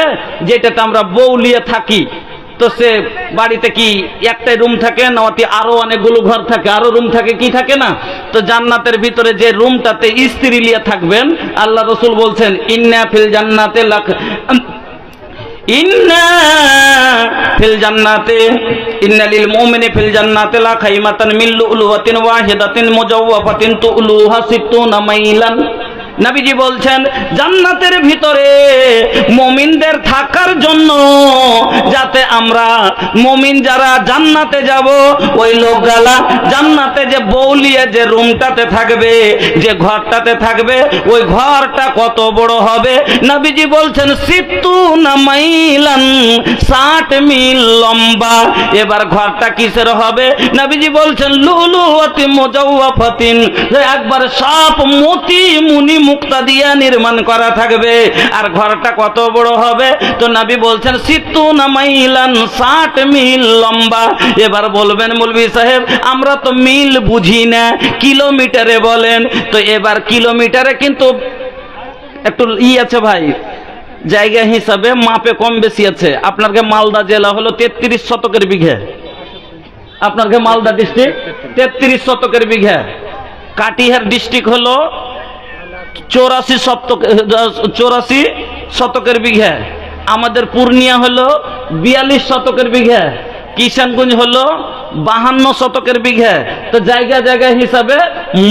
যেটাতে আমরা বউলিয়ে থাকি, তো সে বাড়িতে কি একটাই রুম থাকে না আরো অনেকগুলো ঘর থাকে, আরো রুম থাকে, কি থাকে না? তো জান্নাতের ভিতরে যে রুমটাতে স্ত্রী লিয়ে থাকবেন, আল্লাহ রাসূল বলছেন ইন্না ফিল জান্নাতে ইন্না ফিল জান্নাতে ইন্না লিল মুমিনি ফিল জান্নাতি লা খাইমাতান মিন লুলুওয়াতিন ওয়াহিদাতিন মুজাওওয়াফাতিন তুলুহা 60 মাইলান। নবীজি বলছেন জান্নাতের ভিতরে মুমিনদের থাকার জন্য, যাতে আমরা মুমিন যারা জান্নাতে যাব, ওই লোকগুলা জান্নাতে যে বউলিয়ে যে রুমটাতে থাকবে, যে ঘরটাতে থাকবে, ওই ঘরটা কত বড় হবে? নবীজি বলছেন 60 মাইলান, 60 মিল লম্বা। এবার ঘরটা কিসের হবে? নবীজি বলছেন লুলুওয়াতি মুজাওওয়াফাতিন, একবার সব মতি মুনি মুক্তা দিয়া নির্মাণ করা থাকবে। আর ঘরটা কত বড় হবে? তো নবী বলছেন 60 মাইলান, 60 মিল লম্বা। এবার বলবেন মৌলভী সাহেব আমরা তো মিল বুঝি না, কিলোমিটারে বলেন। তো এবার কিলোমিটারে কিন্তু একটু আছে ভাই, জায়গা হিসাবে মাপে কম বেশি আছে। আপনার মালদা জেলা হলো 33 শতকের বিঘে, আপনার মালদা ডিস্ট্রিক্ট 33 শতকের বিঘে, কাটিহার ডিস্ট্রিক্ট হলো 84 শতকের বিঘা, আমাদের পূর্ণিয়া হলো 42 শতকের বিঘা, কিষানগঞ্জ হলো 52 শতকের বিঘা। তো জায়গা জায়গা হিসাবে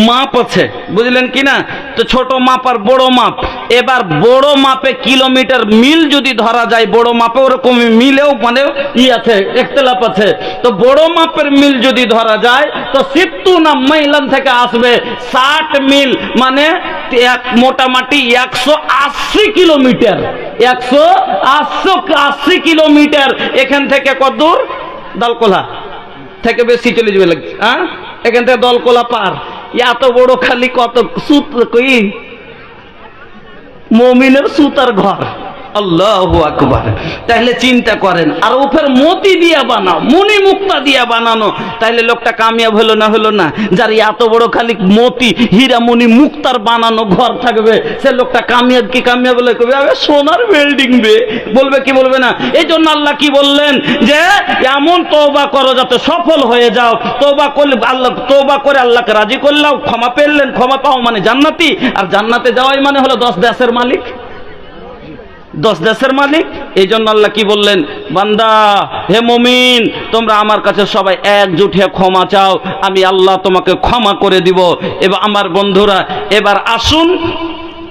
মাপ আছে, বুঝলেন কিনা? তো ছোট মাপ আর বড় মাপ। এবার বড় মাপে কিলোমিটার মিল যদি ধরা যায়, বড় মাপে ওরকম মিলেও মানে আছে, একতলাপ আছে। তো বড় মাপের মিল যদি ধরা যায়, তো 60 মাইলান থেকে আসবে 60 মিল, মানে মোটামুটি 180 কিলোমিটার। 180 কিলোমিটার। এখান থেকে কত দূর? দলকোলা থেকে বেশি চলে যাবে লাগছে। হ্যাঁ, এখান থেকে দলকোলা পার। এত বড় খালি কত সুত, কই মুমিনের সুতার ঘর। আল্লাহু আকবার। তাহলে চিন্তা করেন, আর উপর মতি দিয়া বানাও, মুনি মুক্তা দিয়া বানানো, তাহলে লোকটা কামিয়াব হলো না? হলো না? যার এত বড় খালি মতি হীরা মুনি মুক্তার বানানো ঘর থাকবে, সে লোকটা কামিয়াব কি কামিয়াব বলে কবে? আবে সোনার বিল্ডিং বে, বলবে কি বলবে না? এই জন্য আল্লাহ কি বললেন যে এমন তওবা করো যাতে সফল হয়ে যাও। তওবা করলে আল্লাহ, তওবা করে আল্লাহকে রাজি করলাম, ক্ষমা পেলেন, ক্ষমা পাও মানে জান্নাতি। আর জান্নাতে যাওয়াই মানে হলো 10 দেশের মালিক, 10 দেশের মালিক। এই জন্য আল্লাহ কি বললেন? বান্দা, হে মুমিন, তোমরা আমার কাছে সবাই একজুট হয়ে ক্ষমা চাও, আমি আল্লাহ তোমাকে ক্ষমা করে দিব। এবার আমার বন্ধুরা, এবার আসুন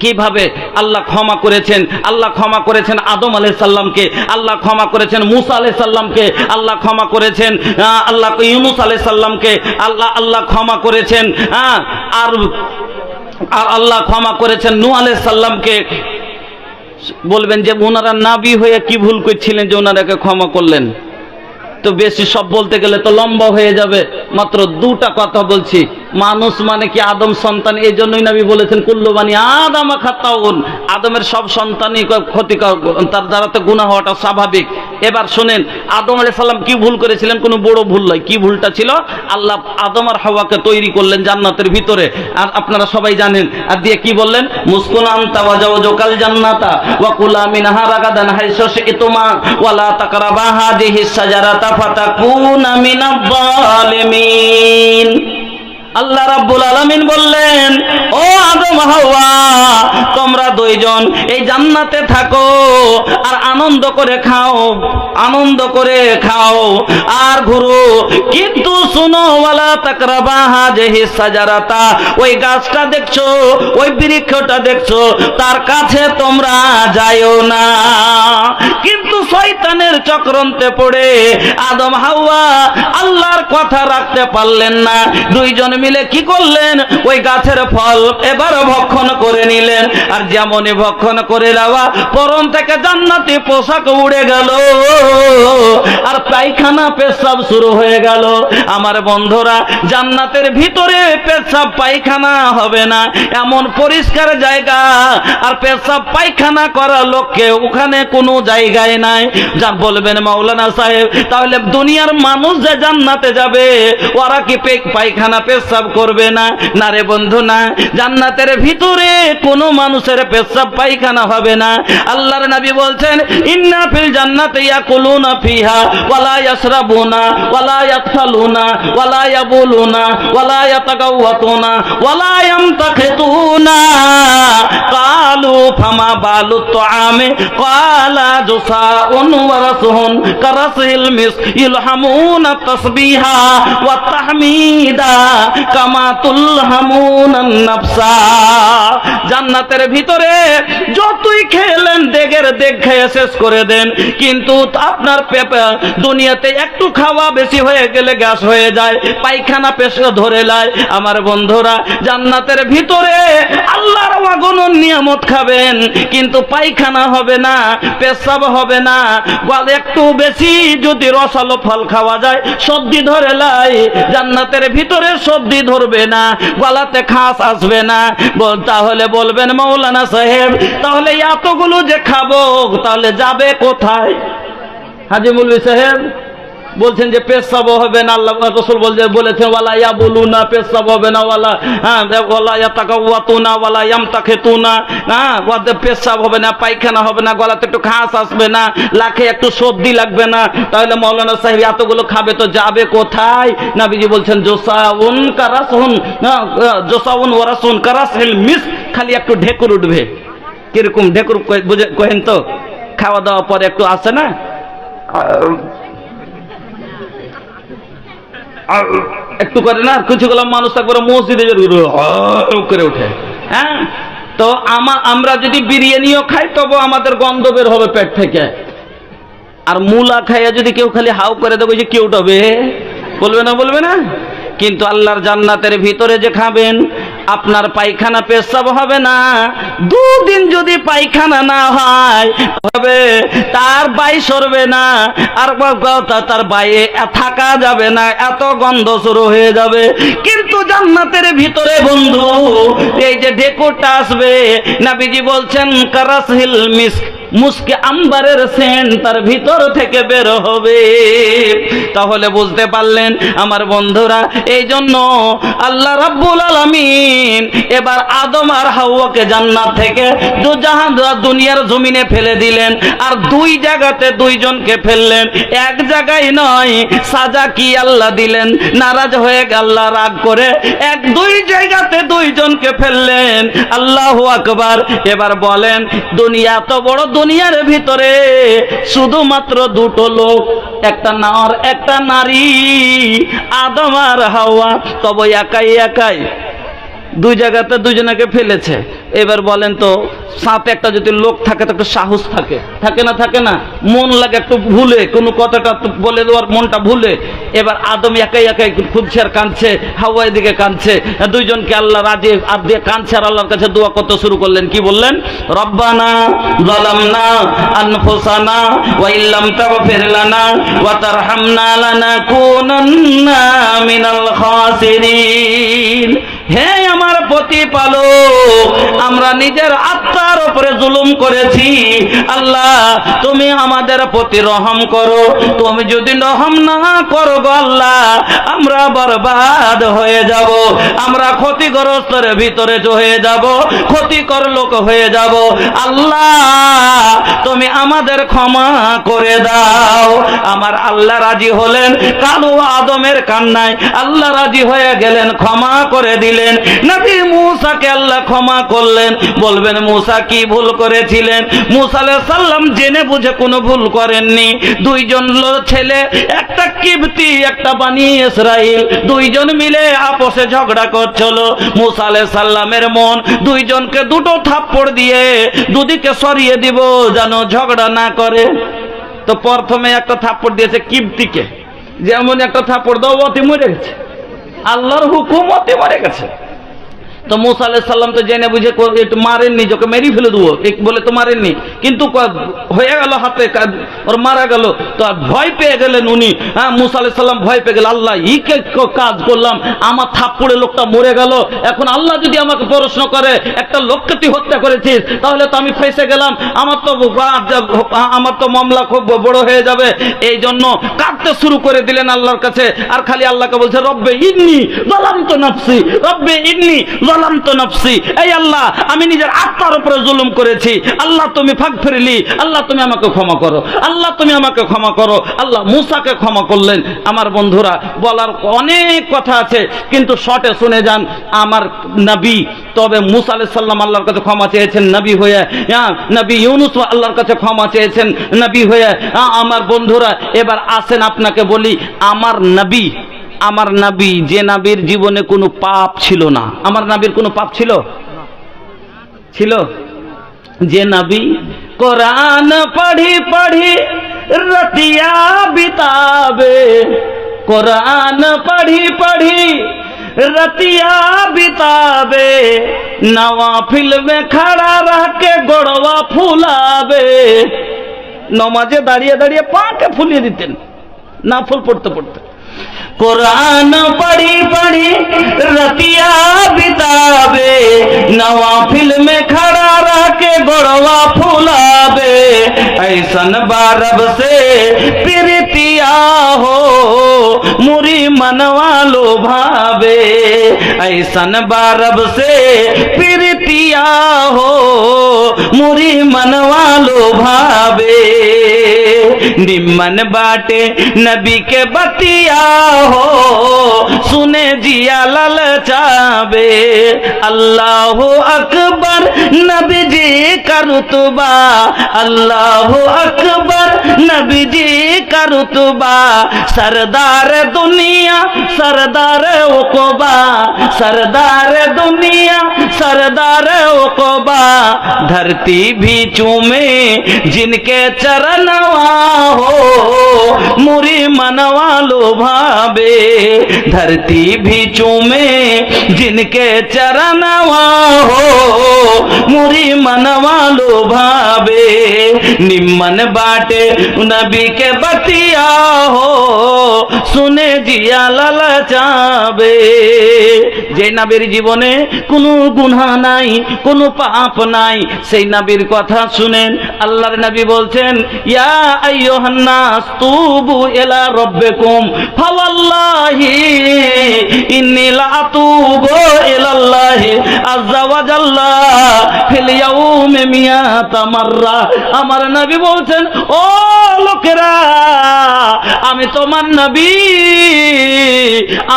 কিভাবে আল্লাহ ক্ষমা করেছেন। আল্লাহ ক্ষমা করেছেন আদম আলাইহিস সালামকে, আল্লাহ ক্ষমা করেছেন মুসা আলাইহিস সালামকে, আল্লাহ ক্ষমা করেছেন আল্লাহ ইউনূস আলাইহিস সালামকে, আল্লাহ ক্ষমা করেছেন আর আল্লাহ ক্ষমা করেছেন নূহ আলাইহিস সালামকে। বলবেন যে ওনারা নাবী হয়ে কি ভুল করছিলেন যে ওনারাকে ক্ষমা করলেন? তো বেশি সব বলতে গেলে তো লম্বা হয়ে যাবে, মাত্র 2টা কথা বলছি। মানুষ মানে কি আদম সন্তান, এই জন্যই নবী বলেছেন কুল্লু বানি আদম খাতাউন, আদমের সব সন্তানই ক্ষতিকর, তার দ্বারা তো গুনাহ হওয়াটা স্বাভাবিক। এবার শুনেন, আদম আলাইহিস সালাম কি ভুল করেছিলেন? কোনো বড় ভুল নয়। কি ভুলটা ছিল? আল্লাহ আদম আর হাওয়াকে তৈরি করলেন জান্নাতের ভিতরে, আর আপনারা সবাই জানেন। আর দিয়ে কি বললেন? মুসকুন আনতা ওয়া জাওজুকাল জান্নাতা ওয়া কুলা মিনহা রাগাদান হাইসু শি'তুমা ওয়া লা তাকরাবা হাযিহিস শাজারাতা ফাতাকুনা মিনাজ জালিমিন। আল্লাহ রাব্বুল আলামিন বললেন, ও আদম হাওয়া, তোমরা দুইজন এই জান্নাতে থাকো আর আনন্দ করে খাও, আনন্দ করে খাও আর ঘুরো, কিন্তু শুনো, ওয়ালা তাকরাবা হাযিহিস সাজারাতা, ওই গাছটা দেখছো, ওই বৃক্ষটা দেখছো, তার কাছে তোমরা যাইও না। কিন্তু শয়তানের চক্রান্তে পড়ে আদম হাওয়া আল্লাহর কথা রাখতে পারলেন না। দুইজন মিলে কি করলেন? ওই গাছের ফল এবার ভক্ষণ করে নিলেন। আর যেমনই ভক্ষণ করে নেওয়া, পরম থেকে জান্নাতি পোশাক উড়ে গেল আর পায়খানা পেশাব শুরু হয়ে গেল। আমার বন্ধুরা, জান্নাতের ভিতরে পেশাব পায়খানা হবে না, এমন পরিষ্কার জায়গা, আর পেশাব পায়খানা করা লোককে ওখানে কোনো জায়গায় নাই। যা বলবেন মাওলানা সাহেব, তাহলে দুনিয়ার মানুষ যে জান্নাতে যাবে ওরা কি পায়খানা পেশাব করবে না? না রে বন্ধু, না। জান্নাতের ভিতরে কোনো মানুষের পেশাব পায়খানা হবে না। আল্লাহর নবী বলছেন, ইন্না ফিল জান্নাতি ইয়াকুলুনা ফিহা ওয়ালা ইয়াশরাবুনা ওয়ালা ইয়াতফালুনা ওয়ালা ইয়াবুলুনা ওয়ালা ইয়াতাগাওয়াতুনা ওয়ালা ইয়ামতাখিতুনা। ক্বালু ফামা বালু তুআমি ক্বালা জুসাউন ওয়া রাসুহুন কারাসিল মিস ইলহামুনা তাসবিহা ওয়া তাহমিদা কামা তুলহামুনান নাফসা। জান্নাতের ভিতরে যতই খেলেন দেগের দেগ খেয়ে শেষ করে দেন, কিন্তু আপনার দুনিয়াতে একটু খাওয়া বেশি হয়ে গেলে গ্যাস হয়ে যায়, পায়খানা পেশা ধরে লায়। আমার বন্ধুরা, জান্নাতের ভিতরে আল্লাহর অগণন নিয়ামত খাবেন, কিন্তু পায়খানা হবে না, পেশাব হবে না। একটু বেশি যদি রসালো ফল খাওয়া যায়, সর্দি ধরে লাই, জান্নাতের ভিতরে সর্দি ধরবে না, গলাতে খাস আসবে না। তাহলে বলবেন মাওলানা সাহেব, তাহলে এতগুলো যে খাবো তাহলে যাবে কোথায়? হাজী মৌলভী সাহেব বলছেন যে পেশাব হবে না, আল্লাহ রাসূল বলেছেন ওয়ালা ইয়াবুলুনা, পেশাব হবে না, ওয়ালা ইয়াতাকাওয়াতুনা ওয়ালা ইয়ামতাখিতুনা, ওয়াদে পেশাব হবে না, পায়খানা হবে না, গলাতে একটু খাস আসবে না, লাখে একটু সর্দি লাগবে না। তাহলে মাওলানা সাহেব এতগুলো খাবে তো যাবে কোথায়? নবীজি বলছেন জোসাউন কারাসুন, জোসাউন ওয়ারাসুন কারাসিল মিস, খালি একটু ঢেকুর উঠবে। কিরকম ঢেকুর বুঝে কহেন তো? খাওয়া দাওয়া পরে একটু আসে না, একটু করে না, কিছুগুলো মানুষ একবারে মসজিদে করে ওঠে। হ্যাঁ, তো আমরা যদি বিরিয়ানিও খাই তবু আমাদের গন্ধ বের হবে পেট থেকে। আর মূলা খাইয়া যদি কেউ খালি হাউ করে দেবো যে কেউ উঠবে, বলবে না? বলবে না? কিন্তু আল্লাহর জান্নাতের ভিতরে যে খাবেন, আপনার পায়খানা পেশাব হবে না। দুদিন যদি পায়খানা না হয় হবে, তার বাই সরবে না, আর তার বাইরে থাকা যাবে না, এত গন্ধ শুরু হয়ে যাবে। কিন্তু জান্নাতের ভিতরে বন্ধু, এই যে ঢেকুরটা আসবে, নবীজি বলছেন কারাসিল মিস্ক, মুস্কে আম্বারের সেন্ট তার ভিতর থেকে বের হবে। তাহলে বুঝতে পারলেন আমার বন্ধুরা, এই জন্য আল্লাহ রাব্বুল আলামিন এবার আদম আর হাওয়াকে জান্নাত থেকে দুনিয়ার জমিনে ফেলে দিলেন, আর দুই জায়গাতে দুইজনকে ফেললেন, এক জায়গায় নয়। সাজা কি আল্লাহ দিলেন? নারাজ হয়ে আল্লাহ রাগ করে দুই জায়গাতে দুইজনকে ফেললেন। আল্লাহু আকবার। এবার বলেন, দুনিয়া তো বড়, দুনিয়ার ভিতরে শুধুমাত্র দুটো লোক, একটা নর একটা নারী, আদম আর হাওয়া, তবে একাই একাই দুই জায়গাতে দুজনকে ফেলেছে। এবার বলেন তো, সাথে একটা যদি লোক থাকে তো একটু সাহস থাকে, থাকে না? থাকে না? মন লাগে একটু ভুলে, কোনো কথাটা বলে দেওয়ার মনটা ভুলে। এবার আদম একাই একাই খুঁজছে আর কাঁদছে, হাওয়া এদিকে কাঁদছে, দুইজনকে আল্লাহ রাজি আর দিয়ে কাঁদছে, আর আল্লাহর কাছে দোয়া করতে শুরু করলেন। কি বললেন? রব্বানা যালামনা আনফুসানা ওয়া ইল্লাম তাগফির লানা ওয়া তারহামনা লানাকুনান্না মিনাল খাসিরিন। খাসিরিন। হে আমার প্রতিপালক, আমরা নিজের আত্মার উপরে জুলুম করেছি। আল্লাহ তুমি আমাদের প্রতি রহম করো। তুমি যদি রহম না করো গো আল্লাহ, আমরা বরবাদ হয়ে যাব, আমরা ক্ষতিগ্রস্তের ভিতরে হয়ে যাব, ক্ষতিকর লোক হয়ে যাব। আল্লাহ তুমি আমাদের ক্ষমা করে দাও। আমার আল্লাহ রাজি হলেন কালু আদমের কান্নায়, আল্লাহ রাজি হয়ে গেলেন, ক্ষমা করে দিলেন। নবী মূসাকে আল্লাহ ক্ষমা করলেন। বলবেন মূসা কি ভুল করেছিলেন? মূসা আলাইহিস সালাম জেনে বুঝে কোনো ভুল করেননি। দুইজন ছেলে, একটা কিবতি একটা বনী ইসরাইল, দুইজন মিলে আপসে ঝগড়া করছিল। মূসা আলাইহিস সালামের মন দুইজনকে দুটো থাপ্পড় দিয়ে দুদিকে সরিয়ে দিব যেন ঝগড়া না করে। তো প্রথমে একটা থাপ্পড় দিয়েছে কিবতিকে, যেমন একটা থাপ্পড় দাও অতি মরে গেছে, আল্লাহর হুকুম অতি মরে গেছে। তো মূসা আলাইহিস সালাম তো জেনে বুঝে একটু মারেননি, যোকে মেরে ফেলে দেবো বলে তো মারেননি, কিন্তু হয়ে গেল হাতে, ওর মারা গেল। তো ভয় পেয়ে গেলেন উনি। হ্যাঁ, মূসা আলাইহিস সালাম ভয় পেয়ে গেল, আল্লাহ ই কে কাজ করলাম, আমার থাপ্পড়ে লোকটা মরে গেল। এখন আল্লাহ যদি আমাকে প্রশ্ন করে একটা লোককে তুই হত্যা করেছিস, তাহলে তো আমি ফেঁসে গেলাম, আমার তো মামলা খুব বড় হয়ে যাবে। এই জন্য কাঁদতে শুরু করে দিলেন আল্লাহর কাছে, আর খালি আল্লাহকে বলছে রব্বে ইন্নী যালামতু নাফসি, রব্বে ইন্নী যালামতু নাফসি। এই আল্লাহ আমি নিজের আত্মার উপরে জুলুম করেছি, আল্লাহ তুমি ফাগফিরলি, আল্লাহ তুমি আমাকে ক্ষমা করো, আল্লাহ তুমি আমাকে ক্ষমা করো। আল্লাহ মূসাকে ক্ষমা করলেন। আমার বন্ধুরা, বলার অনেক কথা আছে, কিন্তু শর্টে শুনে যান। আমার নবী, তবে মূসা আলাইহিস সালাম আল্লাহর কাছে ক্ষমা চেয়েছেন নবী হয়ে, নবী ইউনূস আল্লাহর কাছে ক্ষমা চেয়েছেন নবী হয়ে। আমার বন্ধুরা, এবার আসেন আপনাকে বলি, আমার নবী যে নবীর জীবনে কোনো পাপ ছিল না, আমার নবীর কোনো পাপ ছিল? যে নবী কোরআন পढ़ी রতিয়া বিতাবে, কোরআন पढ़ी रतिया बितावे, नवाफिल में खड़ा रह के गोड़वा फुलावे। नमाजे दाঁড়িয়ে দাঁড়িয়ে পাকে ফুলিয়ে দিতেন, নাফল পড়তে। कुरान पढ़ी रतिया बितावे, नवाफिल में खड़ा रह के गोड़वा फुलावे। ऐसन बारब से प्रीतिया हो मुरी मनवा लो भावे, ऐसन बारब से प्रीतिया हो मुरी मनवा लो भावे। निम्मन बाटे नबी के बतिया हो सुने जिया ललचावे। अल्लाहु अकबर नबी जी का रुतबा, अल्लाहु अकबर नबी जी का रुतबा। सरदार दुनिया सरदार उक़बा, सरदार दुनिया सरदार उक़बा। धरती भी चूमे जिनके चरणवा हो मुरी मनवा लो भावे। धरती भी चूमे जिनके चरणवा हो मुरी मनवा लो भावे। निम्मन बाटे नबी के बतिया हो सुने जिया ललचावे। যে নবীর জীবনে কোনো গুনাহ নাই, কোনো পাপ নাই, সেই নবীর কথা শুনেন। আল্লাহর নবী বলছেন, ইয়া আইয়ুহান নাস তুবু ইলা রাব্বিকুম ফাওয়াল্লাহি ইন্নী লা আতুবু ইলাল্লাহি আযজা ওয়া জাল্লা ফিল ইয়াউমি মিয়াতা মাররা। আমার নবী বলছেন, ও লোকেরা, আমি তোমার নবী,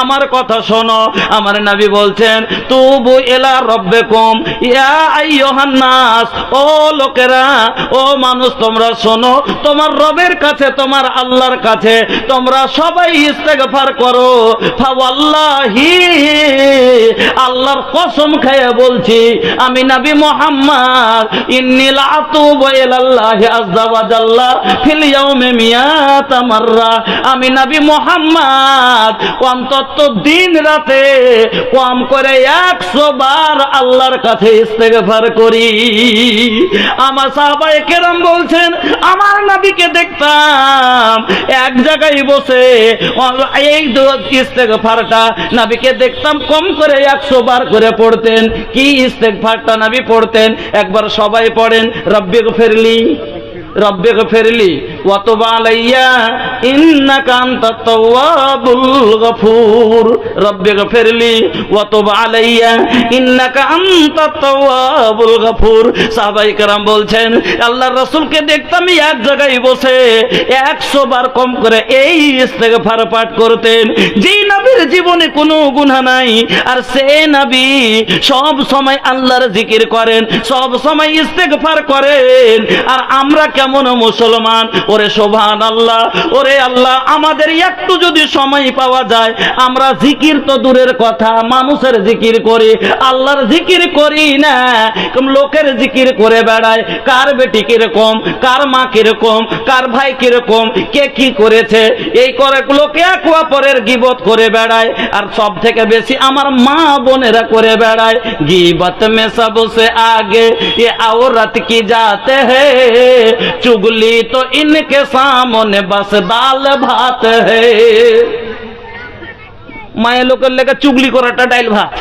আমার কথা শোনো। আমার নবী বলছেন, তুবু ইলা রাব্বিকুম ইয়া আইয়ুহান নাস, ও লোকেরা, ও মানুষ, তোমরা শোনো, তোমার রবের কাছে, তোমার আল্লাহর কাছে তোমরা সবাই ইস্তেগফার করো। ফাওয়াল্লাহি, আল্লাহর কসম খাই হয়ে বলছি, আমি নবী মুহাম্মদ ইন্নী লা আতুবু ইলাল্লাহি আযজা ওয়া জাল্লা ফিল ইয়াউমি মিয়াতা মাররা, আমি নবী মুহাম্মদ অন্তত দিন রাতে কম করে 100 বার আল্লাহর কাছে ইস্তেগফার করি। আমার সাহাবায়ে কেরাম বলছেন, আমার নবীকে দেখতাম এক জায়গায় বসে এই ইস্তেগফারটা নবীকে দেখতাম কম করে 100 বার করে পড়তেন। কি ইস্তেগফারটা নবী পড়তেন? একবার সবাই পড়েন, রব্বিগফিরলি রব্বিগফিরলি ওয়া তুব আলাইয়া ইন্নাকা আনতাত তাওয়াবুল গফুর, রব্বিগফিরলি ওয়া তুব আলাইয়া ইন্নাকা আনতাত তাওয়াবুল গফুর। সাহাবায়ে কেরাম বলছেন, আল্লাহর রাসূলকে দেখতাম এক জায়গায় বসে 100 বার কম করে এই ইস্তেগফার পাঠ করতেন। যেই নবীর জীবনে কোনো গুনাহ নাই, আর সে নবী সব সময় আল্লাহর জিকির করেন, সব সময় ইস্তেগফার করেন। আর আমরা কেমন মুসলমান? ওরে সুবহানাল্লাহ, ওরে আল্লাহ, আমাদের একটু যদি সময় পাওয়া যায় আমরা জিকির তো দূরের কথা, মানুষের জিকির করি, আল্লাহর জিকির করি না। লোকের জিকির করে বেড়ায়, কার বেটি কিরকম, কার মা কিরকম, কার ভাই কিরকম, কে কি করেছে, এই করে লোকে এক অপরের গীবত করে বেড়ায়। আর সব থেকে বেশি আমার মা বোনেরা করে বেড়ায়, গীবত মে সবসে আগে ये औरत की जाते हैं, चुगली तो इनके सामने बस दाल भात है। মায়ের লোকের লেগে চুগলি করাটা ডাইল ভাত।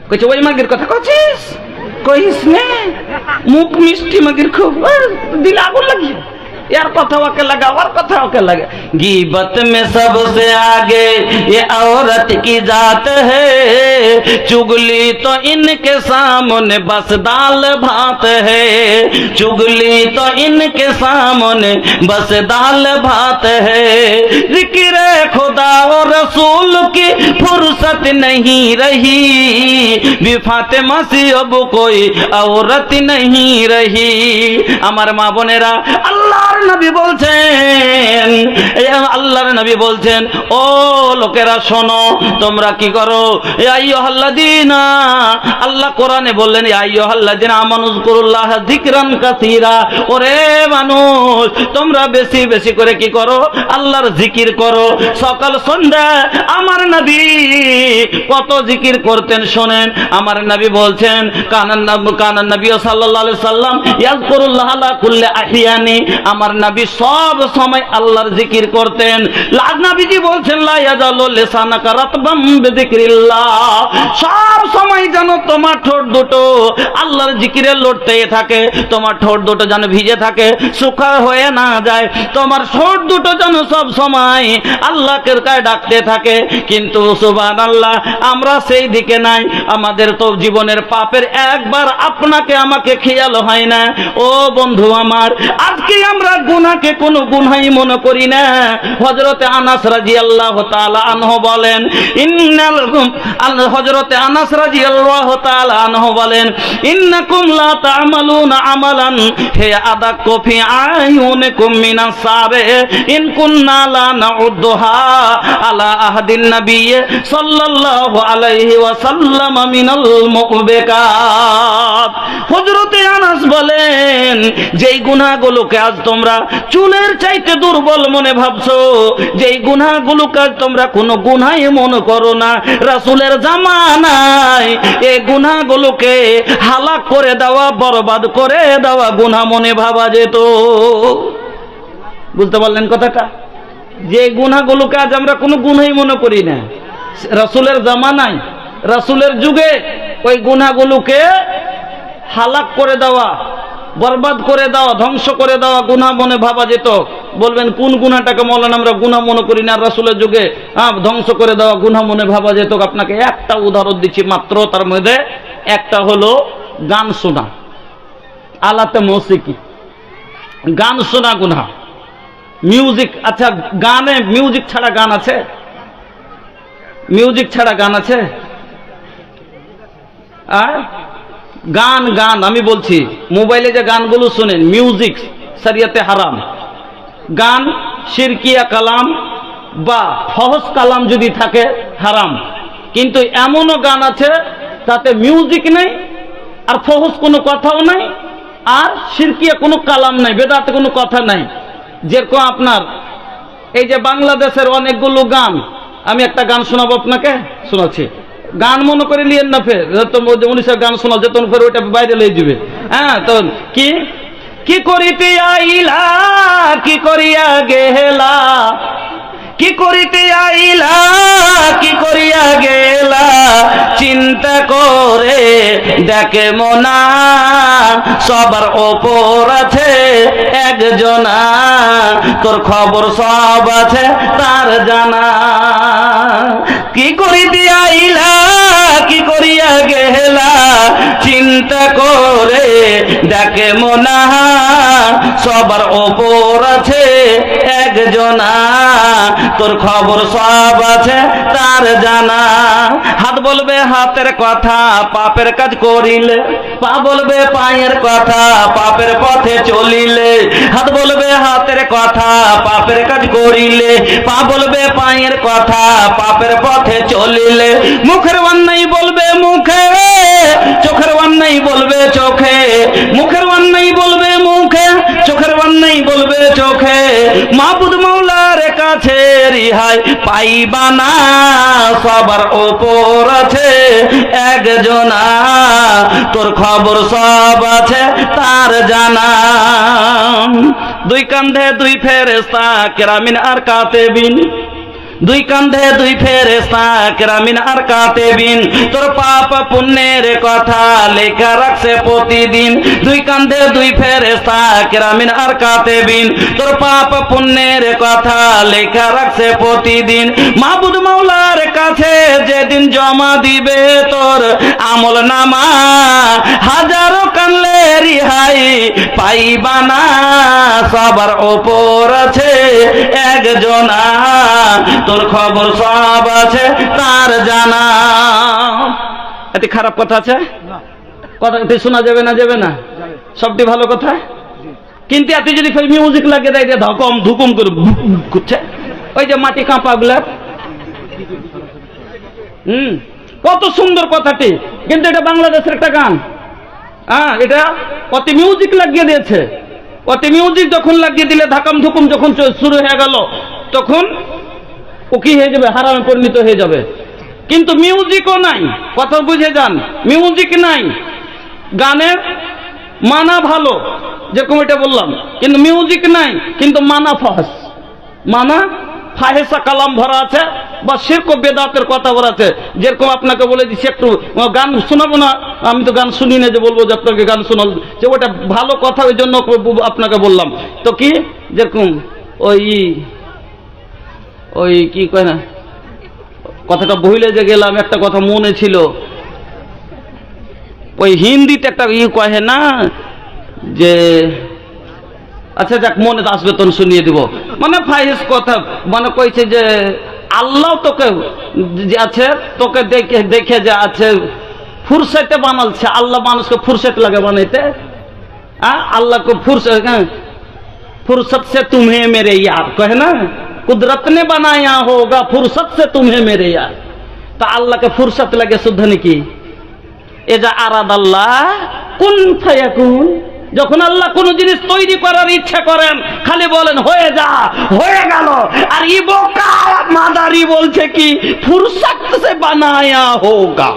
কইছে ওই মাগির কথা কইছিস, কইস নে, মুখ মিষ্টি মাগির খুব, দিল আগুন লাগিয়ে यार कथा के लगा और कथा के लगा। गीबत में सबसे आगे ये औरत की जात है, चुगली तो इनके सामने बस दाल भात है, चुगली तो इनके सामने बस दाल भात है। जिक्र खुदा और रसूल की फुर्सत नहीं रही, फातिमा से अब कोई औरत नहीं रही। আমার মা বোনেরা, আল্লাহর নবী বলছেন, আল্লাহর নবী বলছেন, ও লোকেরা শোনো, তোমরা কি করো, ইয়া আইয়ুহাল্লাযীনা, আল্লাহ কোরআনে বললেন ইয়া আইয়ুহাল্লাযীনা আমানুযকুরুল্লাহ যিকরান কাসীরা, ওরে মানুষ তোমরা বেশি বেশি করে কি করো, আল্লাহর জিকির করো। সকাল সন্ধ্যা আমার নবী কত জিকির করতেন শোনেন। আমার নবী বলছেন, কানান নবী সাল্লাল্লাহু আলাইহি সাল্লাম ইয়াযকুরুল্লাহ আলা কুল্লি আহিয়ানি, আমার নবী সব সময় আল্লাহর জিকির করতেন। নবীজি বলছেন লা ইয়াজালু লিসানাকা রাতবাম বিযিকরিল্লাহ, সব সময় যেন তোমার ঠোঁট দুটো আল্লাহর জিকিরে লড়তে থাকে, তোমার ঠোঁট দুটো যেন ভিজে থাকে, শুকনা হয়ে না যায়, তোমার ঠোঁট দুটো যেন সব সময় আল্লাহকে ডাকতে থাকে। কিন্তু সুবহানাল্লাহ, আমরা সেই দিকে নাই। আমাদের তো জীবনের পাপের একবার আপনাকে আমাকে খেয়াল হয় না। ও বন্ধু আমার, আজকে আমরা গুনাহকে কোনো গুনাহই মনে করি না। হযরতে আনাস রাদিয়াল্লাহু তাআলা আনহু বলেন, হযরতে আনাস রাদিয়াল্লাহু তাআলা আনহু বলেন, ইন্নাকুম লা তা'মালুনা আমালান হে আদাক্কু ফি আয়ুনিকুম মিনাস সারে ইন কুন্না লা নাউদ্দুহা আলা আহদিন নবী সাল্লাল্লাহু আলাইহি ওয়াসাল্লাম মিনাল মুবিকাত। হযরতে আনাস বলেন, যেই গুনাহগুলোকে আজ তোমরা চুলের চাইতে দুর্বল মনে ভাবছো, যেই গুনাহগুলোকে আজ তোমরা কোনো গুনাহই মনে করো না, রাসূলের জামানায় এই গুনাহগুলোকে হালাক করে দেওয়া, বরবাদ করে দেওয়া গুনাহ মনে ভাবা যেত। বুঝতে পারলেন কথাটা? যে গুনাহগুলোকে আজ আমরা কোনো গুনাহই মনে করি না, রাসূলের জামানায়, রাসূলের যুগে ওই গুনাহগুলোকে হালাক করে দেওয়া, বরবাদ করে দেওয়া, ধ্বংস করে দেওয়া গুনাহ মনে ভাবা যেত। বলবেন কোন গুনাহটাকে মৌলানা আমরা গুনাহ মনে করি না, রাসূলের যুগে ধ্বংস করে দেওয়া গুনাহ মনে ভাবা যেত? আপনাকে একটা উদাহরণ দিচ্ছি মাত্র, তার মধ্যে একটা হলো গান শোনা, আলাতে মৌসিকি, গান শোনা গুনাহ, মিউজিক। আচ্ছা, গানে মিউজিক ছাড়া গান আছে? মিউজিক ছাড়া গান আছে? গান গান আমি বলছি, মোবাইলে যে গানগুলো শুনেন, মিউজিক শরিয়তে হারাম। গান শিরকিয়া কালাম বা ফহশ কালাম যদি থাকে হারাম। কিন্তু এমনও গান আছে তাতে মিউজিক নেই, আর ফহুস কোনো কথাও নাই, আর শিরকিয়া কোনো কালাম নাই, বেদাতে কোনো কথা নাই। যেরকম আপনার এই যে বাংলাদেশের অনেকগুলো গান, আমি একটা গান শোনাবো আপনাকে, শোনাচ্ছি। গান মনে করে নিয়েন না, ফের উনিশের গান শোনা যেত, ফের ওইটা বাইরে লেগে যাবে। হ্যাঁ, তো কি কি করিতে আইলা, কি করিয়া গেলা, কি করিতে আইলা, কি করিয়া গেলা, চিন্তা করে দেখে মনা, সবার ওপর আছে একজনা, তোর খবর সব আছে তার জানা। কি করিতে আইলা, কি করিয়া গেলা, চিন্তা করে দেখে মনা, সবার ওপর আছে একজনা, তোর খবর সব আছে তার জানা। হাত বলবে হাতের কথা, পাপের কাজ করিলে, পা বলবে পায়ের কথা, পাপের পথে চলিলে। হাত বলবে হাতের কথা, পাপের কাজ করিলে, পা বলবে পায়ের কথা, পাপের পথে চলিলে। মুখের অন্যায় বলবে মুখে, চোখের অন্যায় বলবে চোখে, মুখের অন্যায় বলবে মুখে, চোখের অন্যায় বলবে চোখে। মাবুদ মাওলার কাছে রিহাই পাইবা না, সবার ওপর আছে একজনা, তোর খবর সব আছে তার জানা। দুই কান্ধে দুই ফেরেশতা কেরামিন আর কাতেবিন, দুই কান্ধে দুই ফেরেশতা কেরামিন আর কাতেবিন, তোর পাপ পুণ্যের কথা লেখা রাখছে প্রতিদিন। দুই কান্ধে দুই ফেরেশতা কেরামিন আর কাতেবিন, তোর পাপ পুণ্যের কথা লেখা রাখছে প্রতিদিন। মাবুদ মাওলার কাছে যেদিন জমা দিবে তোর আমল নামা, হাজারো কানলে রিহাই পাইবা না, সবার ওপর আছে একজনা, তোর খবর সব আছে তার জানা। এতে খারাপ কথা আছে? কথাটি শোনা যাবে না? যাবে না, সবটি ভালো কথা। কিন্তু এতে যদি ফের মিউজিক লাগে দেয়, ধকম ধুকুম করে করছে, ওই যে মাটি কাঁপা গুলা, কত সুন্দর কথাটি, কিন্তু এটা বাংলাদেশের একটা গান। হ্যাঁ, এটা অতি মিউজিক লাগিয়ে দিয়েছে। অতি মিউজিক যখন লাগিয়ে দিলে, ধাকাম ধুকুম যখন শুরু হয়ে গেল, তখন ও কি হয়ে যাবে? হারামে পরিণত হয়ে যাবে। কিন্তু মিউজিকও নাই, কথা বুঝে যান, মিউজিক নাই। গানের মানা ভালো, যেরকম এটা বললাম, কিন্তু মিউজিক নাই, কিন্তু মানা ফাহাস, মানা ফাহেসা কালাম ভরা আছে, বা শিরক ও বেদাতের কথা ভরা আছে। যেরকম আপনাকে বলে দিচ্ছি, একটু গান শোনাবো না, আমি তো গান শুনি না যে বলবো যে আপনাকে গান শোনাল, যে ওটা ভালো কথা, ওই জন্য আপনাকে বললাম। তো কি, যেরকম ওই কি কয় না, কথাটা বহিলে যে গেলাম, একটা কথা মনে ছিল, ওই হিন্দিতে একটা কহে না যে, আচ্ছা যাক, মনে আসবে তখন শুনিয়ে দিব। মানে ফাইজ কথা, মানে কইছে যে আল্লাহ তোকে যে আছে, তোকে দেখে দেখে যে আছে ফুরসতে বানালছে। আল্লাহ মানুষকে ফুরসত লাগে বানাইতে, আল্লাহকে फुर्सत से तुम्हें मेरे यार कहे ना, कुदरत ने बनाया होगा फुर्सत से तुम्हें मेरे यार। तो अल्लाह के फुर्सत लगे शुद्धने की, एजा आराद अल्लाह कुन फायाकुन। যখন আল্লাহ কোন জিনিস তৈরি করার ইচ্ছা করেন, খালি বলেন হয়ে যা, হয়ে গেল। আর ই বোকা মাদারি বলছে কি ফুরসত সে বানায়া হোগা।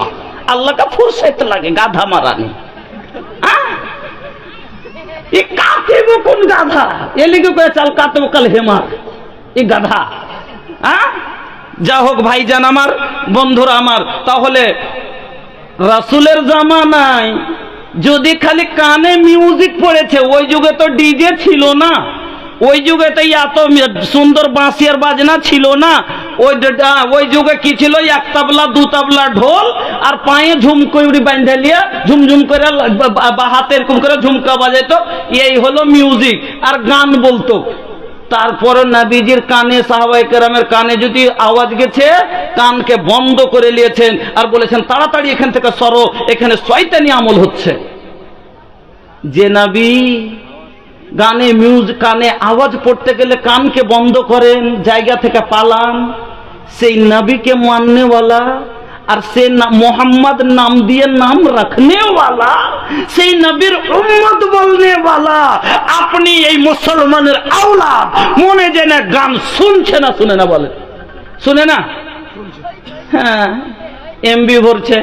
আল্লাহ কা ফুরসত লাগে গাধা মারানি। ये काते वो कौन गाधा, ये लिखे कोई चल काते वो कल हेमा, ये गाधा। যা হোক ভাইজান আমার, বন্ধুরা আমার, তাহলে রাসূলের জামানায় যদি খালি কানে মিউজিক পড়েছে, ওই যুগে তো ডিজে ছিল না, ওই যুগে তো এত সুন্দর বাঁশিয়ার বাজনা ছিল না। ওই যুগে কি ছিল, এক তাবলা দু তাবলা ঢোল, আর পায়ে ঝুমকড়ি বাঁধে লিয়ে ঝুমঝুম করে হাতে এরকম করে ঝুমকা বাজাইতো, এই হলো মিউজিক। আর গান বলতো। তারপরে নবীজির কানে, সাহাবায়ে কেরামের কানে যদি আওয়াজ গেছে, কানকে বন্ধ করে নিয়েছেন আর বলেছেন তাড়াতাড়ি এখান থেকে সরো, এখানে শয়তানি আমল হচ্ছে। যে নবী গানে মিউজিক, কানে আওয়াজ পড়তে গেলে কানকে বন্ধ করেন, জায়গা থেকে পালান, সেই নবীকে মাননেওয়ালা আর সে মোহাম্মদ নাম দিয়ে নাম রাখনে वाला, সেই নবীর উম্মত বলনে वाला, আপনি এই মুসলমানের আওলাদ মনে জেনে গান শুনছে না? শুনে না? বলে শুনে না? হ্যাঁ, এমবি ভরছে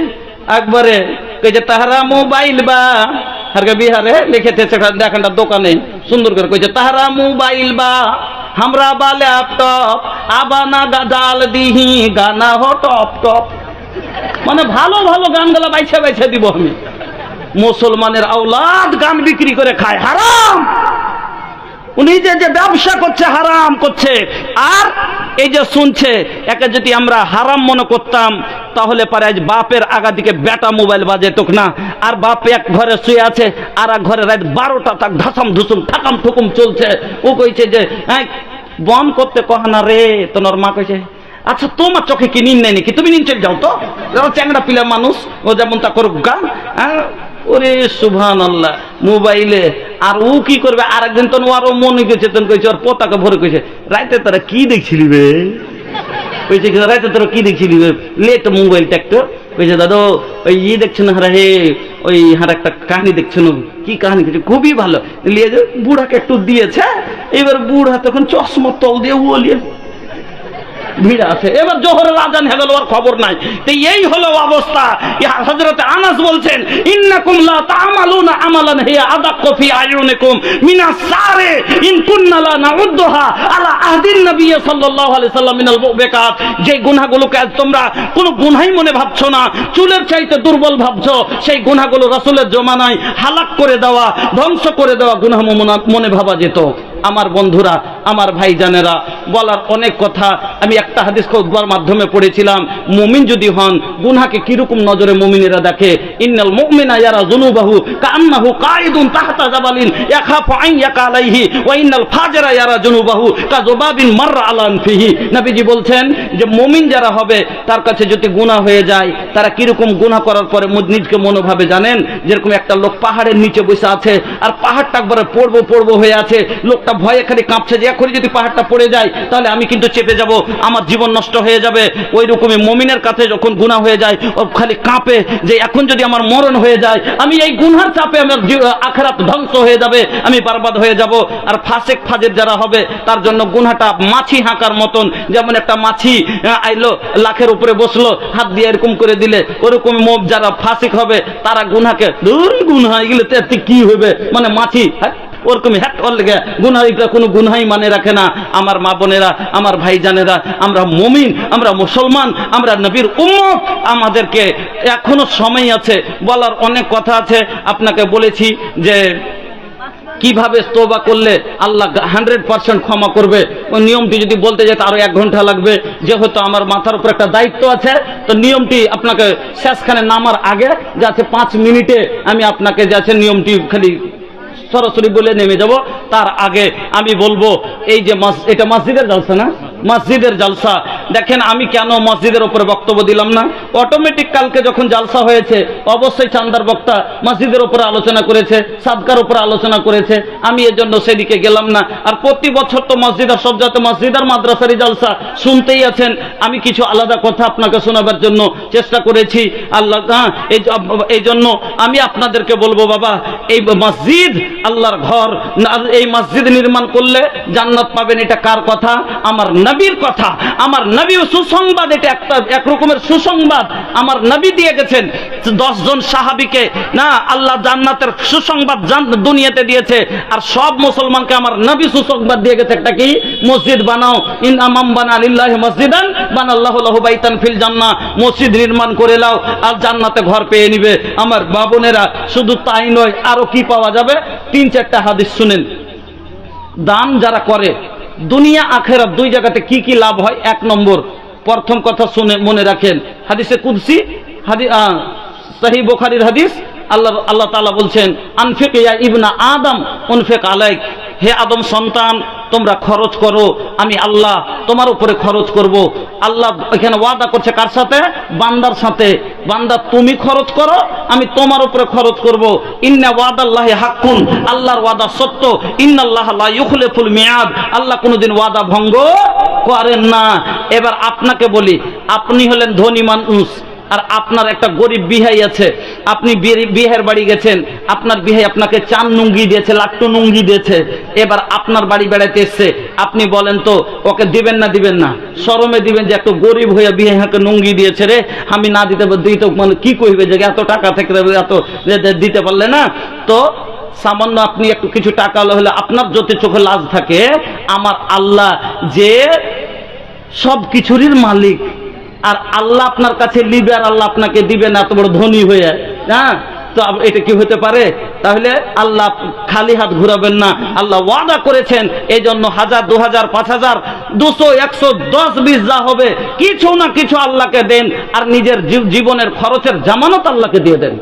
একবারে কইছে তাহারা মোবাইল বা হারকে বিহারে লিখেছে দেখেন দোকানে সুন্দর করে কইছে তাহারা মোবাইল বা हमरा बा लैपटप आबाना गाल दिही गाना हो टप टप, মানে ভালো ভালো গানগুলো বাইছে বাইছে দিব আমি। মুসলমানের আওলাদ গান বিক্রি করে খায়, হারাম। উনি যে ব্যবসা করছে হারাম করছে, আর এই যে শুনছে, একে যদি আমরা হারাম মনে করতাম তাহলে পারে আজ বাপের আগা দিকে বেটা মোবাইল বাজে তোক না, আর বাপ এক ঘরে শুয়ে আছে আর এক ঘরে রাত 12টা তাক ধাসাম ধুসুম ঠাকাম ঠুকুম চলছে। ও কইছে যে বন করতে কহানা রে, তোর মা কইছে আচ্ছা তোমার চোখে কি নিন নাই নাকি, তুমি নিন চলে যাও তো, চ্যাংড়া পিলা মানুষ ও যেমন তা করুক গা। ওরে সুবহানাল্লাহ, মোবাইলে। আর ও কি করবে, আরেকদিন তো আরো মনে গেছে, তখন কইছে ওর পোতাকে ভরে কইছে রাইতে তারা কি দেখছিলি বে, কইছে রাইতে তোরা কি দেখছিলি বে, লে তো মোবাইলটা একটু। কইছে দাদু ওই দেখছেন হারা হে, ওই হার একটা কাহিনী দেখছেন। কি কাহিনী? খুবই ভালো। লিয়ে যে বুড়াকে একটু দিয়েছে, এবার বুড়া তখন চশমা তল দিয়ে ওলিয়ে ভিড় আছে। এবার জোহরের আজান হয়ে গেল, আর খবর নাই। তো এই হলো অবস্থা। হযরত আনাস বলছেন ইন্নাকুম লা তা'মালুনা আমালান হিয়া আদাক্কু ফি আয়ুনিকুম মিনাস সারে ইন কুননা লা নাউদ্দুহা আলা আহদিন নবী সাল্লাল্লাহু আলাইহি সাল্লাম মিনাল মুবিকাত। যে গুনাহগুলোকে তোমরা কোনো গুনাহই মনে ভাবছো না, চুলের চাইতে দুর্বল ভাবছো, সেই গুনাহগুলো রাসূলের জমানায় হালাক করে দেওয়া, ধ্বংস করে দেওয়া গুনাহ মনে ভাবা যেত। আমার বন্ধুরা, আমার ভাইজানেরা, বলার অনেক কথা। আমি একটা হাদিস খুতবার মাধ্যমে পড়েছিলাম, মুমিন যদি হন গুনাহকে কিরকম নজরে মুমিনেরা দেখে। ইন্নাল মুমিনা ইয়ারা যুনুবাহু কান্নাহু কাইদুন তাহতা জাবালিন ইয়াখাফু আন ইয়াকা আলাইহি ওয়া ইন্নাল ফাজরা ইয়ারা যুনুবাহু কাযুবাবিন মাররা আলা আনফিহি। নবীজি বলছেন যে মুমিন যারা হবে তার কাছে যদি গুনাহ হয়ে যায়, তারা কিরকম গুনাহ করার পরে নিজকে মনোভাবে জানেন, যেরকম একটা লোক পাহাড়ের নিচে বসে আছে আর পাহাড়টা একবারে পড়বো হয়ে আছে, লোকটা ভয়ে খালি কাঁপছে যে এখনই যদি পাহাড়টা পড়ে যায় তাহলে আমি কিন্তু চেপে যাব, আমার জীবন নষ্ট হয়ে যাবে। ওই রকমই মুমিনের কাছে যখন গুনাহ হয়ে যায় ও খালি কাঁপে যে এখন যদি আমার মরণ হয়ে যায়, আমি এই গুনার চাপে আমার আখিরাত ধ্বংস হয়ে যাবে, আমি বরবাদ হয়ে যাব। আর ফাসিক ফাজের যারা হবে তার জন্য গুনাহটা মাছি হাঁকার মতন, যেমন একটা মাছি আইলো লাখের উপরে বসলো, হাত দিয়ে এরকম করে দিলে, ওরকম যারা ফাসিক হবে তারা গুনাহকে দূর গুনাহ এগুলো কি হবে, মানে মাছি ওরকমই হ্যাট ওর লেগে গুনাহিটা কোনো গুনাহাই মানে রাখে না। আমার মা বোনেরা, আমার ভাইজানেরা, আমরা মুমিন, আমরা মুসলমান, আমরা নবীর উম্মত। আমাদেরকে এখনো সময় আছে, বলার অনেক কথা আছে। আপনাকে বলেছি যে কিভাবে তওবা করলে আল্লাহ 100% ক্ষমা করবে। ওই নিয়মটি যদি বলতে যেতে আরো 1 ঘন্টা লাগবে, যেহেতু আমার মাথার উপর একটা দায়িত্ব আছে। তো নিয়মটি আপনাকে শেষখানে নামার আগে যাতে 5 মিনিটে আমি আপনাকে যাচ্ছে নিয়মটি খালি সরাসরি বলে নেমে যাব। তার আগে আমি বলবো, এই যে এটা মসজিদের জলসা না, মসজিদের জলসা। দেখেন আমি কেন মসজিদের উপরে বক্তব্য দিলাম না, অটোমেটিক কালকে যখন জলসা হয়েছে অবশ্যই চান্দার বক্তা মসজিদের উপরে আলোচনা করেছে, সাদকার উপরে আলোচনা করেছে, আমি এর জন্য সেদিকে গেলাম না। আর প্রতি বছর তো মসজিদ আর সব জায়গাতে মসজিদ আর মাদ্রাসারই জলসা শুনতেই আছেন। আমি কিছু আলাদা কথা আপনাকে শোনাবার জন্য চেষ্টা করেছি। আল্লাহ এই জন্য আমি আপনাদেরকে বলবো, বাবা এই মসজিদ আল্লাহর ঘর, এই মসজিদ নির্মাণ করলে জান্নাত পাবেন। এটা কার কথা? আমার নবীর কথা। আমার নবী সুসংবাদ, এটা একটা এক রকমের সুসংবাদ আমার নবী দিয়ে গেছেন। 10 জন সাহাবীকে না আল্লাহ জান্নাতের সুসংবাদ দুনিয়াতে দিয়েছে, আর সব মুসলমানকে আমার নবী সুসংবাদ দিয়ে গেছে। একটা কি? মসজিদ বানাও। ইন আমাম বানা লিল্লাহি মসজিদান বানাল্লাহু লাহু বাইতান ফিল জান্নাহ। মসজিদ নির্মাণ করে নাও আর জান্নাতে ঘর পেয়ে নিবে। আমার বাবনেরা, শুধু তাই নয়, আরো কি পাওয়া যাবে? 3-4টা হাদিস শুনেন। দান যারা করে দুনিয়া আখেরাত 2 জায়গাতে কি কি লাভ হয়। 1 নম্বর, প্রথম কথা শুনে মনে রাখেন, হাদিসে কুদসি, সহিহ বুখারীর হাদিস। আল্লাহ তাআলা বলছেন, আনফিক ইয়া ইবনা আদম উনফিক আলাইক। হে আদম সন্তান, তোমরা খরচ করো, আমি আল্লাহ তোমার উপরে খরচ করব। আল্লাহ এখানে ওয়াদা করছে কার সাথে? বান্দার সাথে। বান্দা তুমি খরচ করো, আমি তোমার উপরে খরচ করব। ইন্না ওয়াদাল্লাহি হাক্কুন, আল্লাহর ওয়াদা সত্য। ইন্নাল্লাহা লা ইউখলিফুল মিয়াদ, আল্লাহ কোনোদিন ওয়াদা ভঙ্গ করেন না। এবার আপনাকে বলি, আপনি হলেন ধনী মানুষ, আর আপনার একটা গরিব বিহাই আছে, আপনি বিহের বাড়ি গেছেন, আপনার বিহাই আপনাকে চান নুঙ্গি দিয়েছে, লাট্টু নুঙ্গি দিয়েছে, এবার আপনার বাড়ি বেড়াতে এসছে, আপনি বলেন তো ওকে দিবেন না দিবেন না? শরমে দিবেন যে একটু গরিব হয়ে বিহাইকে নুঙ্গি দিয়েছে রে, আমি না দিতে মানে কি কইবে যে এত টাকা থেকে এত দিতে পারলে না? তো সামান্য আপনি একটু কিছু টাকা হলে আপনার যদি চোখে লাজ থাকে, আমার আল্লাহ যে সব কিছুরই মালিক, আর আল্লাহ আপনার কাছে নিবে আর আল্লাহ আপনাকে দিবে না এত বড় ধনী হয়ে, হ্যাঁ? তো এটা কি হতে পারে? তাহলে আল্লাহ খালি হাত ঘুরাবেন না, আল্লাহ ওয়াদা করেছেন। এই জন্য 1000, 2000, 5000, 200, 100, 10, 20 যা হবে কিছু না কিছু আল্লাহকে দেন, আর নিজের জীবনের খরচের জামানত আল্লাহকে দিয়ে দেন।